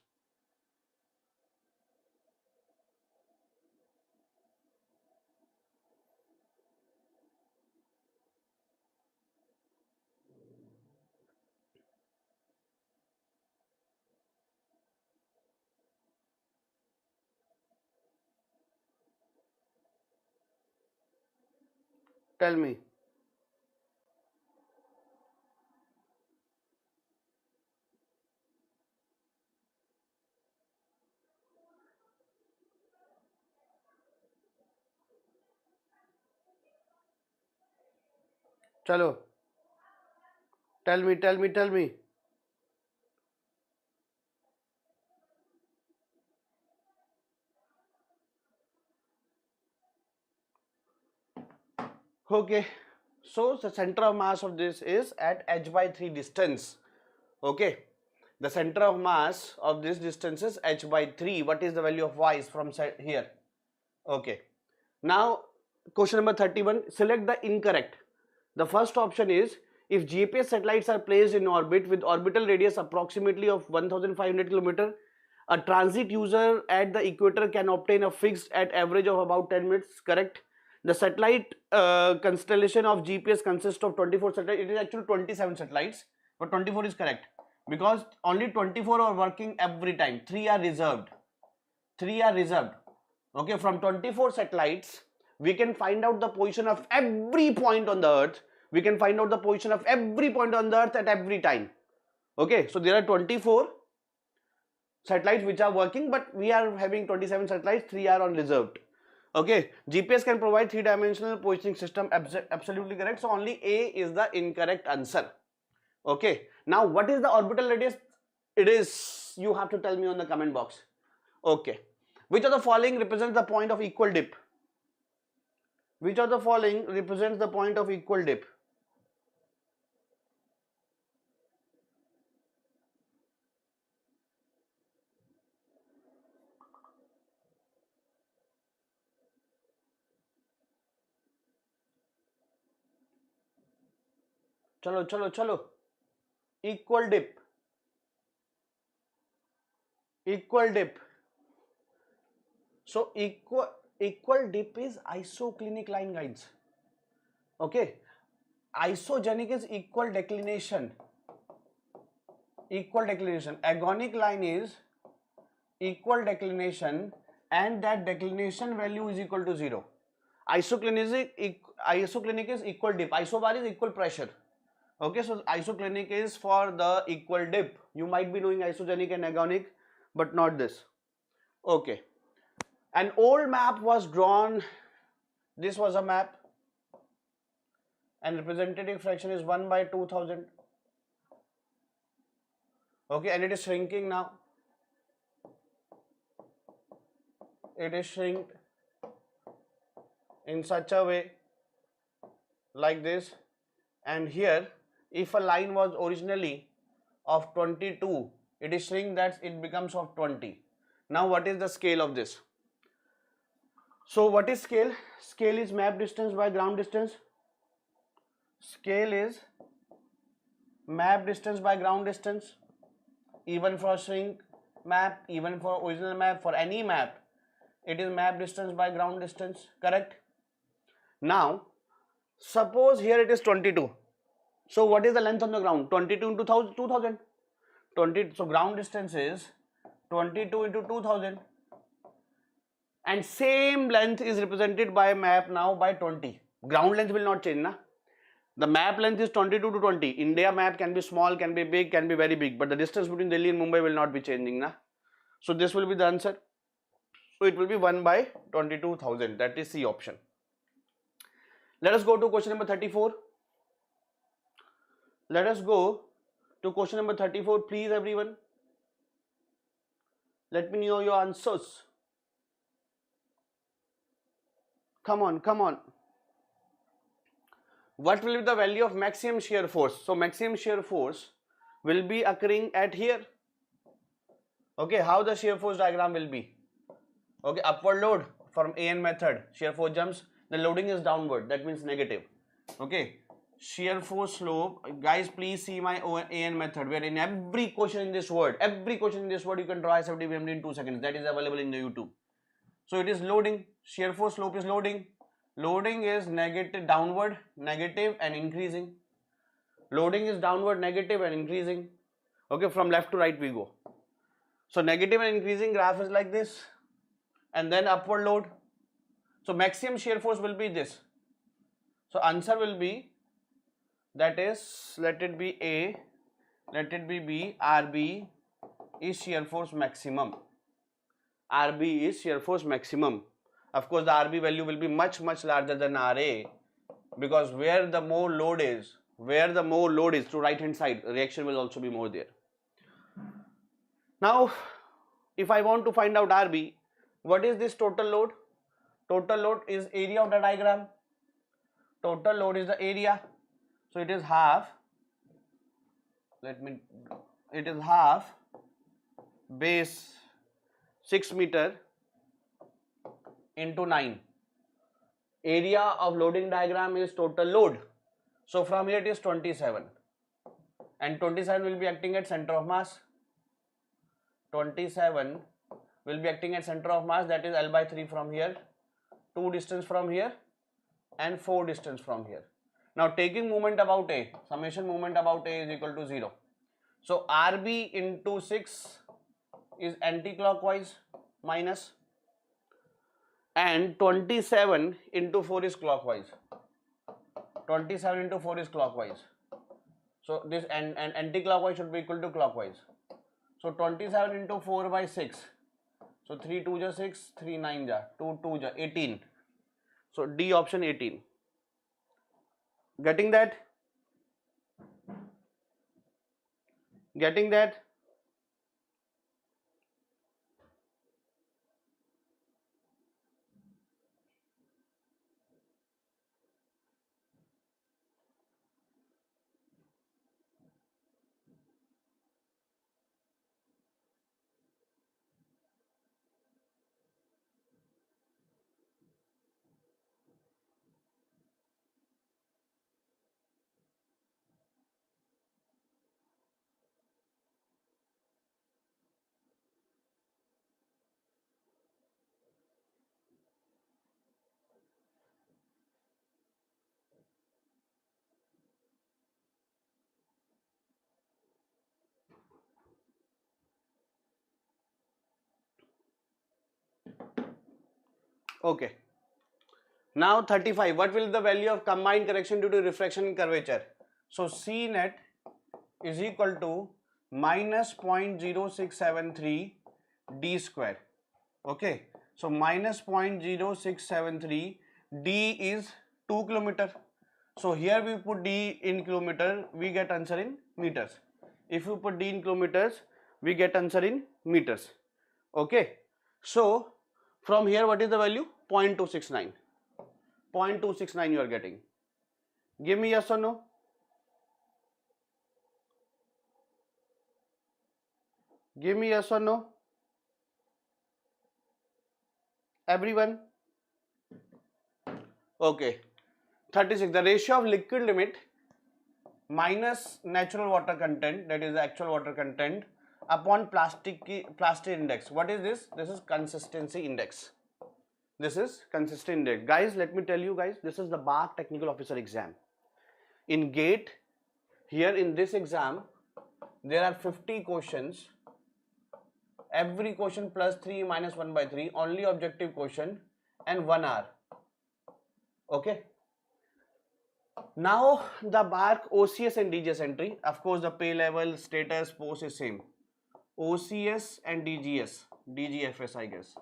Tell me. Chalo. Tell me. Okay. So the center of mass of this is at h/3 distance. Okay. The center of mass of this distance is h/3. What is the value of y from here? Okay. Now question number 31. Select the incorrect. The first option is, if GPS satellites are placed in orbit with orbital radius approximately of 1500 km, a transit user at the equator can obtain a fixed at average of about 10 minutes, correct? The satellite constellation of GPS consists of 24 satellites. It is actually 27 satellites, but 24 is correct because only 24 are working every time. 3 are reserved. 3 are reserved. Okay, from 24 satellites, we can find out the position of every point on the earth. We can find out the position of every point on the earth at every time. Okay, so there are 24 satellites which are working, but we are having 27 satellites, 3 are on reserved. Okay, GPS can provide 3-dimensional positioning system, absolutely correct. So only A is the incorrect answer. Okay, now what is the orbital radius? It is, you have to tell me on the comment box. Okay, which of the following represents the point of equal dip? Which of the following represents the point of equal dip? Chalo. Equal dip. Equal dip. So equal dip is isoclinic line, guys. Okay. Isogenic is equal declination. Equal declination. Agonic line is equal declination, and that declination value is equal to 0. Isoclinic is equal dip. Isobar is equal pressure. Okay, so isoclinic is for the equal dip. You might be knowing isogenic and agonic, but not this. Okay. An old map was drawn. This was a map, and representative fraction is 1/2000. Okay, and it is shrinking now. It is shrinked in such a way like this. and here if a line was originally of 22, it is showing that it becomes of 20. Now what is the scale of this? So what is scale? Scale is map distance by ground distance. Scale is map distance by ground distance, even for shrink map, even for original map, for any map, it is map distance by ground distance, correct? Now suppose here it is 22. So what is the length on the ground? 22 into 2000. 20. So ground distance is 22 into 2000, and same length is represented by map now by 20. Ground length will not change, na? The map length is 22 to 20. India map can be small, can be big, can be very big, but the distance between Delhi and Mumbai will not be changing, na? So this will be the answer. So it will be 1 by 22,000. That is C option. Let us go to question number 34. Let us go to question number 34, please everyone. Let me know your answers. Come on, come on. What will be the value of maximum shear force? So maximum shear force will be occurring at here. Okay, how the shear force diagram will be? Okay, upward load from AN method, shear force jumps, the loading is downward, that means negative. Okay, shear force slope, guys please see my AN method, where in every question in this word you can draw SFD BMD in 2 seconds. That is available in the YouTube. So it is loading, shear force slope is loading. Loading is negative, downward, negative and increasing. Loading is downward, negative and increasing. Okay, from left to right we go. So negative and increasing graph is like this, and then upward load. So maximum shear force will be this. So answer will be, that is, let it be A, let it be B, RB is shear force maximum. RB is shear force maximum. Of course, the RB value will be much larger than RA, because where the more load is to right hand side, reaction will also be more there. Now, if I want to find out RB, what is this total load? Total load is area of the diagram. Total load is the area. So it is half. It is half base 6 meter into 9. Area of loading diagram is total load. So from here it is 27, and 27 will be acting at center of mass. 27 will be acting at center of mass, that is L by 3 from here, 2 distance from here and 4 distance from here. Now taking moment about A, summation moment about A is equal to 0. So RB into 6 is anti-clockwise minus, and 27 into 4 is clockwise. 27 into 4 is clockwise. So this and anti-clockwise should be equal to clockwise. So 27 into 4 by 6. So 3 2 ja 6, 3 9 ja, 2 2 ja 18. So D option 18. Getting that? Getting that? Okay. Now 35. What will the value of combined correction due to refraction and curvature? So C net is equal to minus 0.0673 D square. Okay. So minus 0.0673 D is 2 kilometer. So here we put D in kilometer, we get answer in meters. If you put D in kilometers, we get answer in meters. Okay. So from here, what is the value? 0.269. 0.269 you are getting. Give me yes or no. Give me yes or no. Everyone. Okay. 36. The ratio of liquid limit minus natural water content, that is the actual water content, upon plastic index. What is this? This is consistency index. This is consistency index. Guys, let me tell you guys, this is the BARC technical officer exam. In GATE, here in this exam, there are 50 questions. Every question plus 3 minus 1 by 3, only objective question, and 1 hour. Okay. Now the BARC OCS and DGS entry, of course the pay level, status, post is same. OCS and DGFS I guess.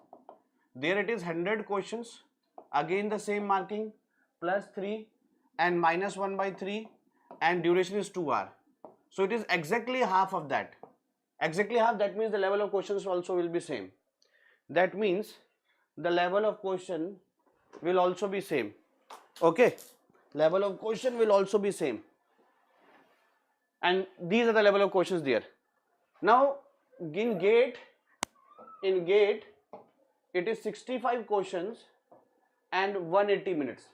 There it is 100 questions, again the same marking, plus 3 and minus 1 by 3, and duration is 2 hours. So it is exactly half of that. Exactly half, that means the level of questions also will be same. That means the level of question will also be same. Okay, level of question will also be same. And these are the level of questions there. Now in GATE, it is 65 questions and 180 minutes.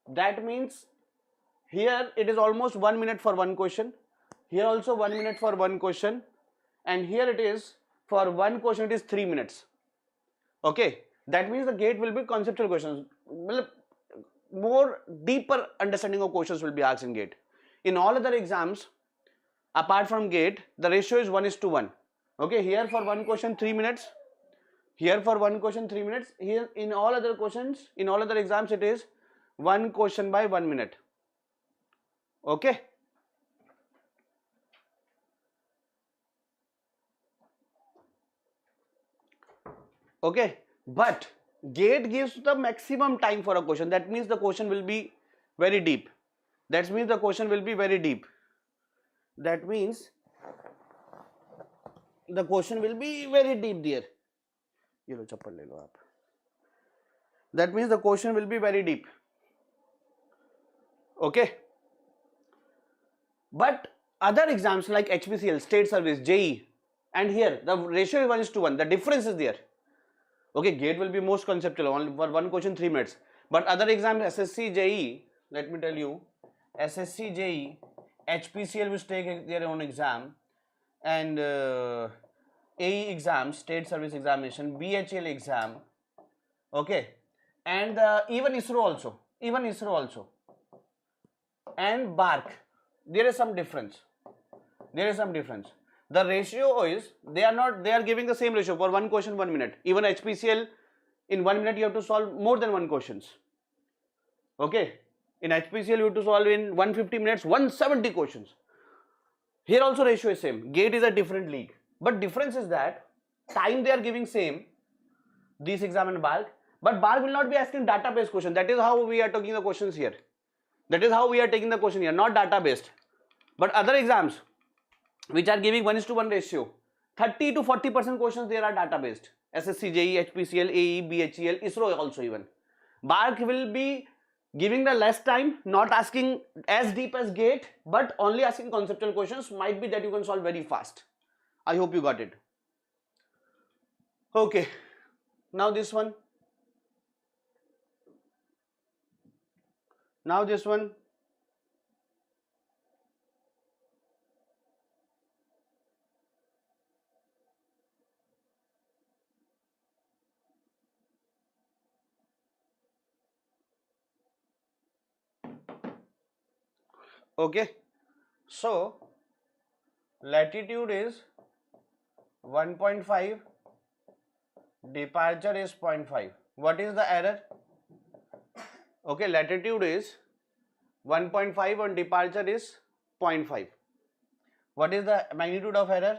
That means here it is almost 1 minute for one question. Here also 1 minute for one question, and here it is for one question it is 3 minutes. Okay, that means the GATE will be conceptual questions. More deeper understanding of questions will be asked in GATE. In all other exams, apart from GATE, the ratio is 1:1. Okay, here for one question 3 minutes. Here for one question 3 minutes. Here in all other questions, in all other exams, it is one question by 1 minute. Okay. Okay, but GATE gives the maximum time for a question. That means the question will be very deep. That means the question will be very deep. That means the question will be very deep there. ये लो चप्पल ले लो आप. That means the question will be very deep. Okay. But other exams like HPCL, State Service, JE, and here the ratio is 1:1. The difference is there. Okay, GATE will be most conceptual, only for one question 3 minutes. But other exams, SSC, JE, let me tell you, SSC, JE, HPCL will take their own exam, and AE exam, State Service Examination, BHL exam, okay, and even ISRO also, and BARC. There is some difference. The ratio is, they are giving the same ratio for one question 1 minute. Even HPCL, in 1 minute you have to solve more than one questions. Okay, in HPCL you have to solve in 150 minutes 170 questions. Here also ratio is same. GATE is a different league, but difference is that time they are giving same, this exam and BARC, but BARC will not be asking database question. That is how we are taking the questions here. Not data-based. But other exams which are giving 1:1 ratio, 30 to 40% questions there are data-based. SSC, JE, HPCL, AE, BHEL, ISRO also even. BARC will be giving the less time, not asking as deep as GATE, but only asking conceptual questions. Might be that you can solve very fast. I hope you got it. Okay, now this one. Okay, so latitude is 1.5, departure is 0.5. What is the error? Okay, latitude is 1.5 and departure is 0.5. What is the magnitude of error?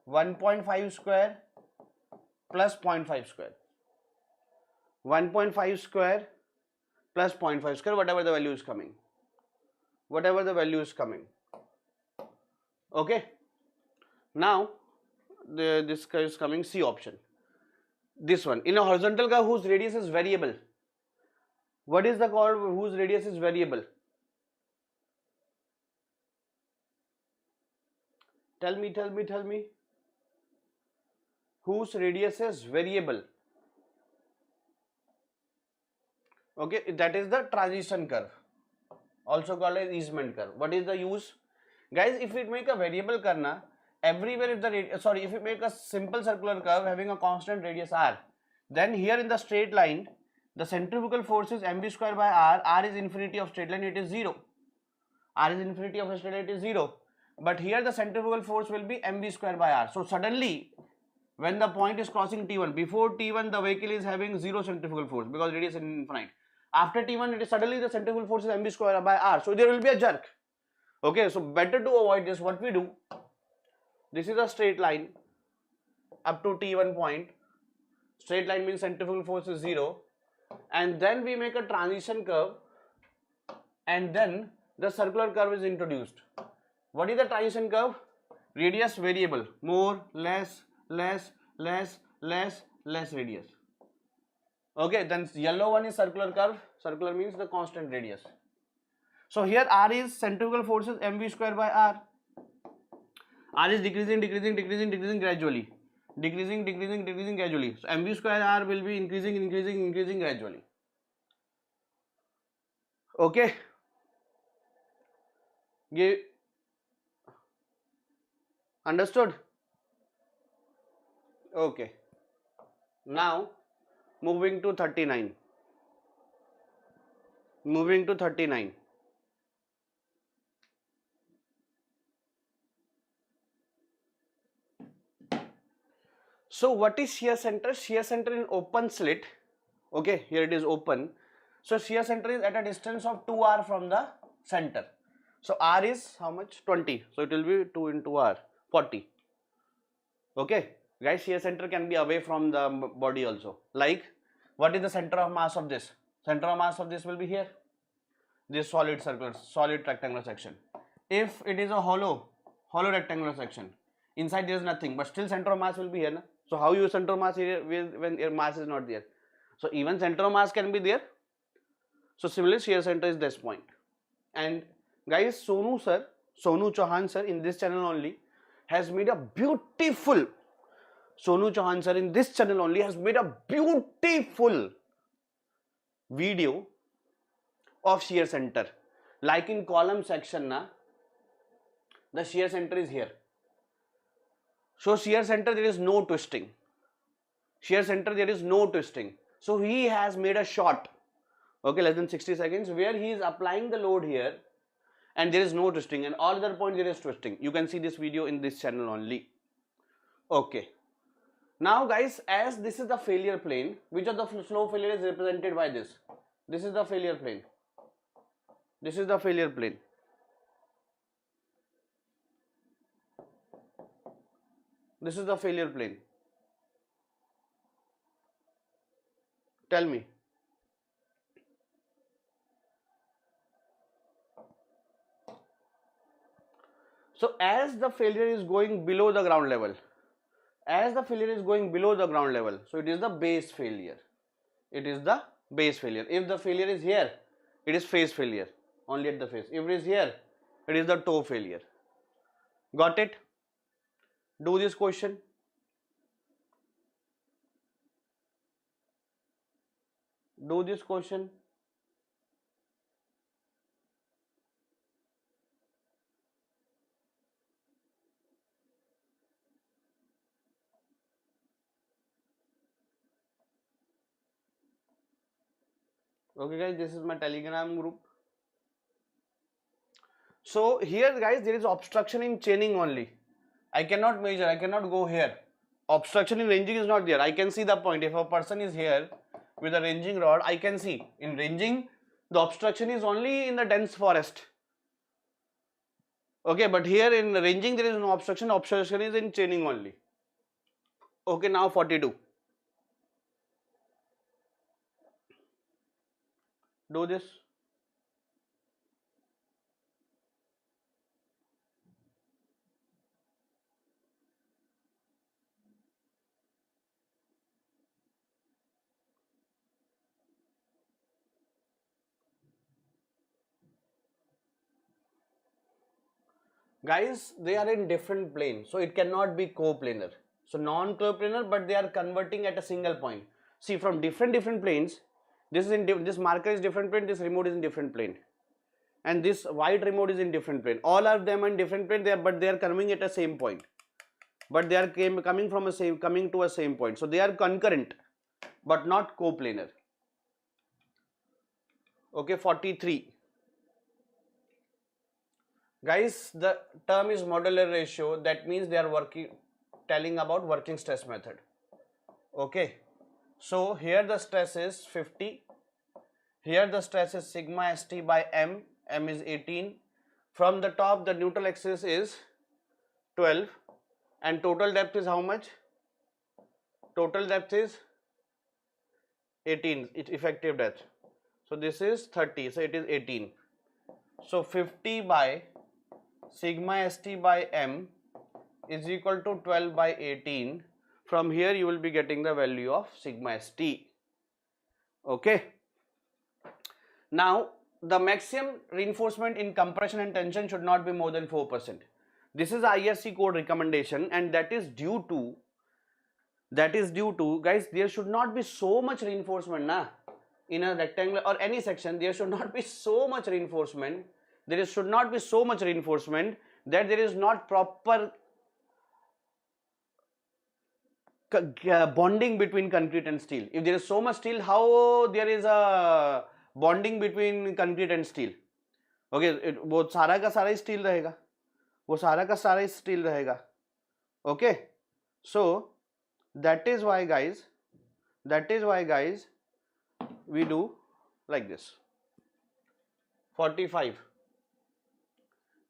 1.5 square plus 0.5 square. 1.5 square plus 0.5 square, whatever the value is coming. Okay, now this is coming C option. This one, in a horizontal curve whose radius is variable. What is the curve whose radius is variable? Tell me. whose radius is variable. Okay, that is the transition curve, also called as easement curve. What is the use? Guys, if we make a variable karna, everywhere if the if we make a simple circular curve having a constant radius r, then here in the straight line, the centrifugal force is mv square by r is infinity of straight line, it is 0. R is infinity of a straight line, it is 0. But here the centrifugal force will be mv square by r. So suddenly, when the point is crossing T1, before T1 the vehicle is having 0 centrifugal force because radius is infinite. After T1 it is suddenly the centrifugal force is mv square by r. So there will be a jerk. Okay, so better to avoid this, what we do, this is a straight line up to T1 point. Straight line means centrifugal force is 0. And then we make a transition curve and then the circular curve is introduced. What is the transition curve? Radius variable, more, less, less, less, less, less radius. Okay, then yellow one is circular curve. Circular means the constant radius. So here R is centrifugal force is mv square by r. R is decreasing gradually. Decreasing gradually. So mv square r will be increasing gradually. Okay. Understood? Okay. Now moving to 39. So what is shear center? Shear center in open slit. Okay, here it is open. So shear center is at a distance of 2r from the center. So r is how much? 20. So it will be 2 into r, 40. Okay, guys, shear center can be away from the body also. Like, what is the center of mass of this? Center of mass of this will be here. This solid rectangular section. If it is a hollow rectangular section, inside there is nothing, but still center of mass will be here. Na? So how you center of mass here when your mass is not there? So even center of mass can be there. So similarly, shear center is this point. And guys, Sonu Chauhan sir in this channel only has made a beautiful. Sonu Chauhan sir in this channel only has made a beautiful video of shear center. Like in column section, na, the shear center is here. So shear center there is no twisting. Shear center there is no twisting. So he has made a shot, okay, less than 60 seconds, where he is applying the load here and there is no twisting, and all other points there is twisting. You can see this video in this channel only. Okay. Now guys, as this is the failure plane, which of the flow failure is represented by this? This is the failure plane. This is the failure plane. This is the failure plane. Tell me. So as the failure is going below the ground level, so it is the base failure. It is the base failure. If the failure is here, it is face failure, only at the face. If it is here, it is the toe failure. Got it? Do this question. Do this question. Okay guys, this is my Telegram group. So here guys, there is obstruction in chaining only. I cannot measure, I cannot go here. Obstruction in ranging is not there. I can see the point. If a person is here with a ranging rod, I can see. In ranging, the obstruction is only in the dense forest. Okay, but here in ranging there is no obstruction. Obstruction is in chaining only. Okay, now 42. Do this. Guys, they are in different plane, so it cannot be coplanar. So non-coplanar, but they are converting at a single point. See, from different planes, this is in this marker is different plane, this remote is in different plane, and this white remote is in different plane. All of them are in different plane. But they are coming at a same point. But they are coming from coming to a same point. So they are concurrent, but not coplanar. Okay, 43. Guys, the term is modular ratio. That means they are telling about working stress method. Okay, so here the stress is 50. Here the stress is sigma st by m. M is 18. From the top, the neutral axis is 12, and total depth is how much? Total depth is 18. It's effective depth. So this is 30. So it is 18. So 50 by sigma st by m is equal to 12 by 18. From here you will be getting the value of sigma st. Okay. Now the maximum reinforcement in compression and tension should not be more than 4%. This is IRC code recommendation, and that is due to guys, there should not be so much reinforcement in a rectangle or any section. There should not be so much reinforcement. There should not be so much reinforcement that there is not proper bonding between concrete and steel. If there is so much steel, how there is a bonding between concrete and steel? Okay, वो सारा का सारा steel रहेगा, वो सारा का सारा steel रहेगा. Okay, so that is why guys, we do like this. 45.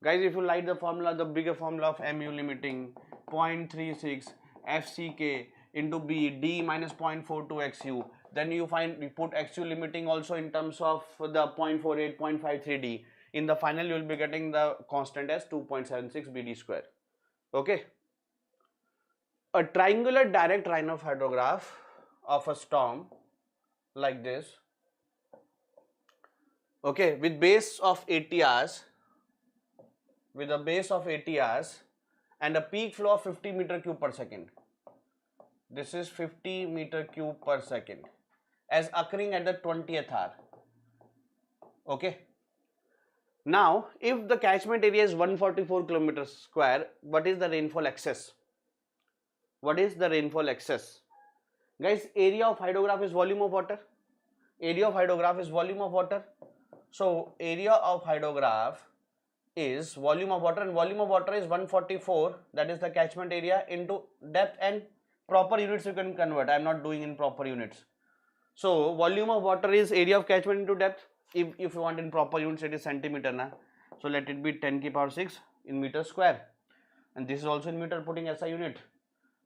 Guys, if you like the formula, the bigger formula of MU limiting 0.36 FCK into B D minus 0.42 XU, then you put XU limiting also in terms of the 0.48, 0.53 D. In the final, you will be getting the constant as 2.76 BD square. Okay. A triangular direct rhinohydrograph of a storm like this. Okay, with base of 80 hours, with a base of 80 hours and a peak flow of 50 meter cube per second. This is 50 meter cube per second as occurring at the 20th hour. Okay. Now, if the catchment area is 144 kilometers square, what is the rainfall excess? What is the rainfall excess? Guys, area of hydrograph is volume of water. Area of hydrograph is volume of water. So, area of hydrograph is volume of water, and volume of water is 144, that is the catchment area, into depth, and proper units you can convert. I am not doing in proper units. So volume of water is area of catchment into depth. If you want in proper units, it is centimeter na. So let it be 10 ki power 6 in meter square, and this is also in meter, putting SI unit.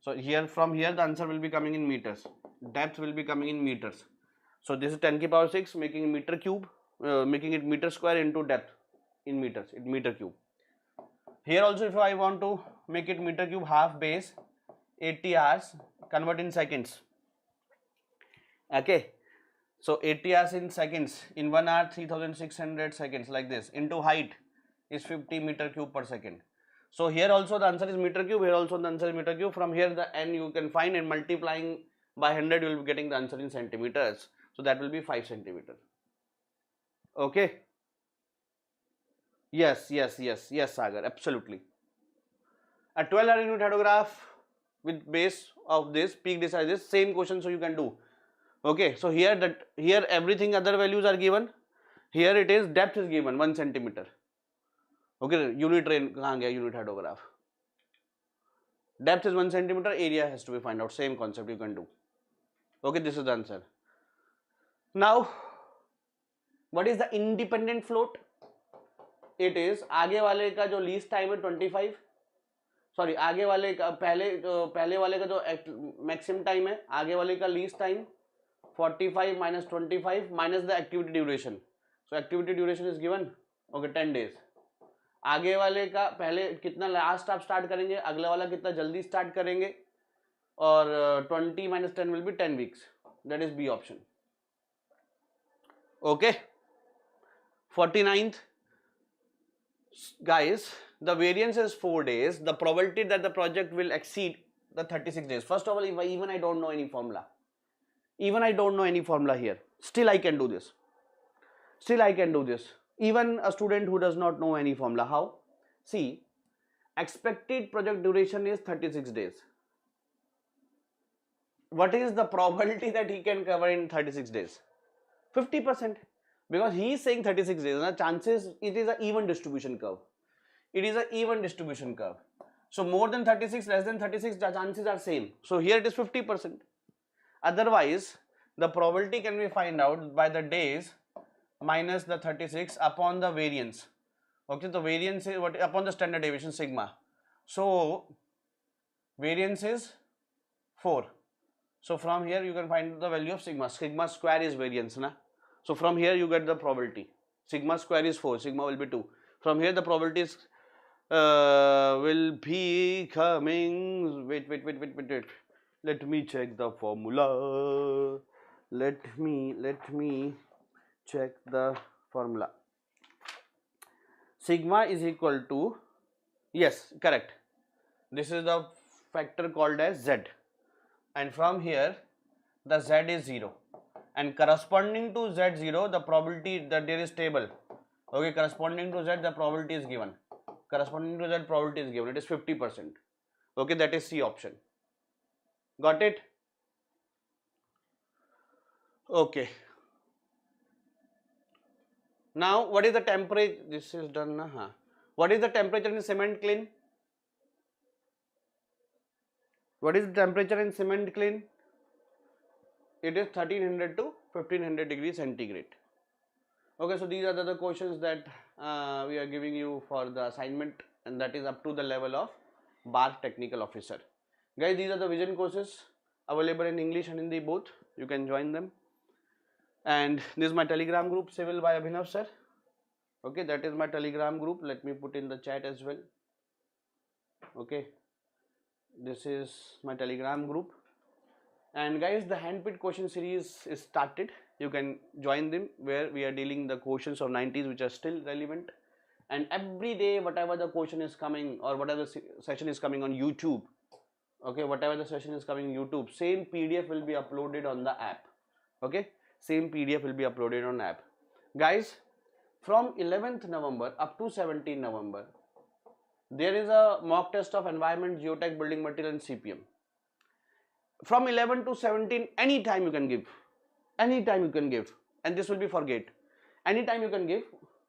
So here, from here the answer will be coming in meters, depth will be coming in meters. So this is 10 ki power 6 making meter cube, making it meter square into depth in meters, in meter cube. Here also, if I want to make it meter cube, half base 80 hours, convert in seconds. Okay, so 80 hours in seconds, in 1 hour 3600 seconds, like this, into height is 50 meter cube per second. So here also the answer is meter cube, here also the answer is meter cube. From here the n you can find, and multiplying by 100 you will be getting the answer in centimeters. So that will be 5 centimeters. Okay. Yes, Sagar, absolutely. A 12-hour unit hydrograph with base of this, peak decides this, same question, so you can do. Okay, so here everything other values are given. Here it is, depth is given 1 centimeter. Okay, unit rain kahan gaya, unit hydrograph. Depth is 1 centimeter, area has to be find out, same concept you can do. Okay, this is the answer. Now, what is the independent float? It is आगे वाले का जो least time है 25, sorry आगे वाले का पहले वाले का जो मैक्सिमम टाइम है, आगे वाले का least time 45 minus 25 minus the activity duration. So activity duration is given, okay, 10 days. आगे वाले का पहले कितना लास्ट आप स्टार्ट करेंगे, अगला वाला कितना जल्दी स्टार्ट करेंगे, और 20 minus 10 will be 10 weeks. That is B option. Okay. 49th. Guys, the variance is 4 days. The probability that the project will exceed the 36 days. First of all, if even I don't know any formula, even I don't know any formula here, still I can do this. Still I can do this. Even a student who does not know any formula, how? See, expected project duration is 36 days. What is the probability that he can cover in 36 days? 50%. Because he is saying 36 days. The chances, it is an even distribution curve. It is an even distribution curve. So more than 36, less than 36, the chances are same. So here it is 50%. Otherwise, the probability can be found out by the days minus the 36 upon the variance. Okay, the variance is what upon the standard deviation sigma. So variance is 4. So from here you can find the value of sigma. Sigma square is variance, na? So from here you get the probability. Sigma square is 4. Sigma will be 2. From here the probability is will be coming. Wait. Let me check the formula. Let me check the formula. Sigma is equal to, yes, correct. This is the factor called as Z. And from here the Z is 0. And corresponding to Z0, the probability that there is table. Okay, corresponding to Z, the probability is given. Corresponding to Z, probability is given. It is 50%. Okay, that is C option. Got it? Okay. Now, what is the temperature? This is done. What is the temperature in cement kiln? What is the temperature in cement kiln? It is 1300 to 1500 degrees centigrade. Okay, so these are the questions that we are giving you for the assignment, and that is up to the level of BARC technical officer. Guys, these are the vision courses available in English and Hindi both. You can join them. And this is my telegram group, Civil by Abhinav sir. Okay, that is my telegram group. Let me put in the chat as well. Okay, this is my telegram group. And guys, the handpicked question series is started. You can join them, where we are dealing the questions of 90s which are still relevant. And every day, whatever the question is coming, or whatever the session is coming on YouTube, okay, whatever the session is coming on YouTube, same PDF will be uploaded on the app. Okay, same PDF will be uploaded on app. Guys, from 11th November up to 17th November, there is a mock test of environment, geotech, building material and CPM. From 11 to 17, anytime you can give. Anytime you can give. And this will be for gate. Anytime you can give.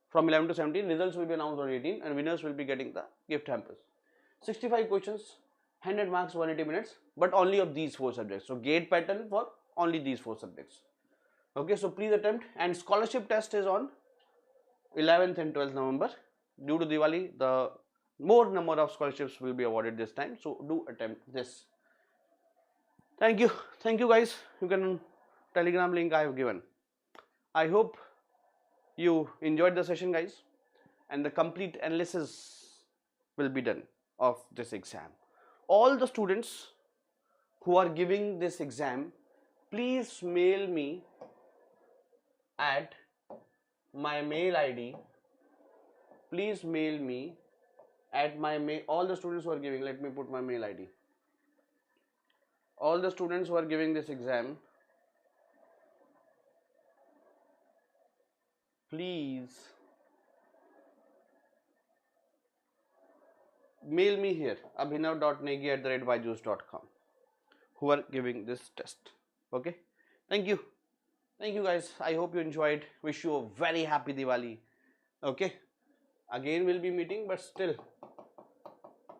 From 11 to 17, results will be announced on 18 and winners will be getting the gift hampers. 65 questions, 100 marks, 180 minutes, but only of these 4 subjects. So gate pattern for only these 4 subjects. Okay, so please attempt. And scholarship test is on 11th and 12th November. Due to Diwali, the more number of scholarships will be awarded this time. So do attempt this. Thank you guys. You can telegram link I have given. I hope you enjoyed the session, guys, and the complete analysis will be done of this exam. All the students who are giving this exam, please mail me at my mail ID. Please mail me at my mail. All the students who are giving, let me put my mail ID. All the students who are giving this exam, please mail me here, abhinav.negi@byju's.com, who are giving this test. Okay, thank you guys. I hope you enjoyed. Wish you a very happy Diwali. Okay, again we'll be meeting, but still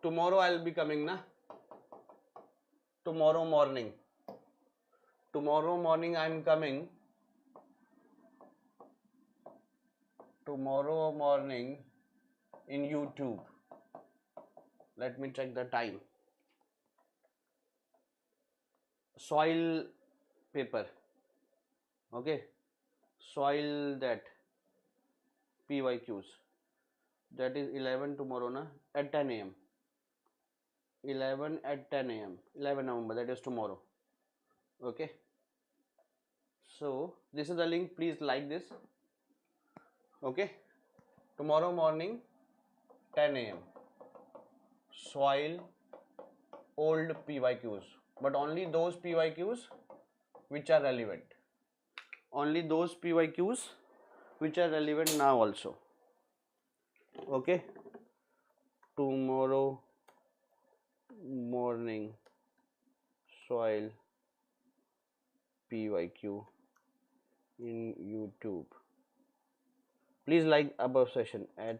tomorrow I'll be coming, na? Tomorrow morning I'm coming. Tomorrow morning in YouTube. Let me check the time. Soil paper. Okay. Soil that BYJU'S. That is 11 tomorrow, na? At 10 a.m. 11 at 10 a.m. 11 November, that is tomorrow. Okay. So this is the link. Please like this. Okay. Tomorrow morning 10 a.m. Soil old PYQs, but only those PYQs which are relevant. Only those PYQs which are relevant now also. Okay. Tomorrow morning soil PYQ in YouTube. Please like above session at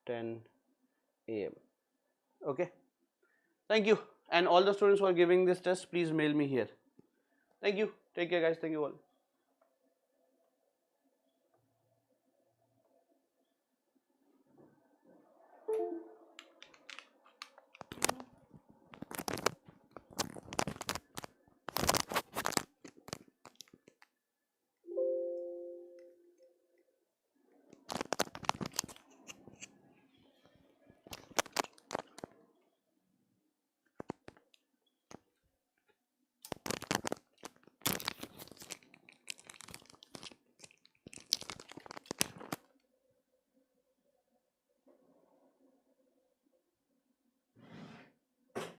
10 a.m. Okay. Thank you. And all the students who are giving this test, please mail me here. Thank you. Take care, guys. Thank you all.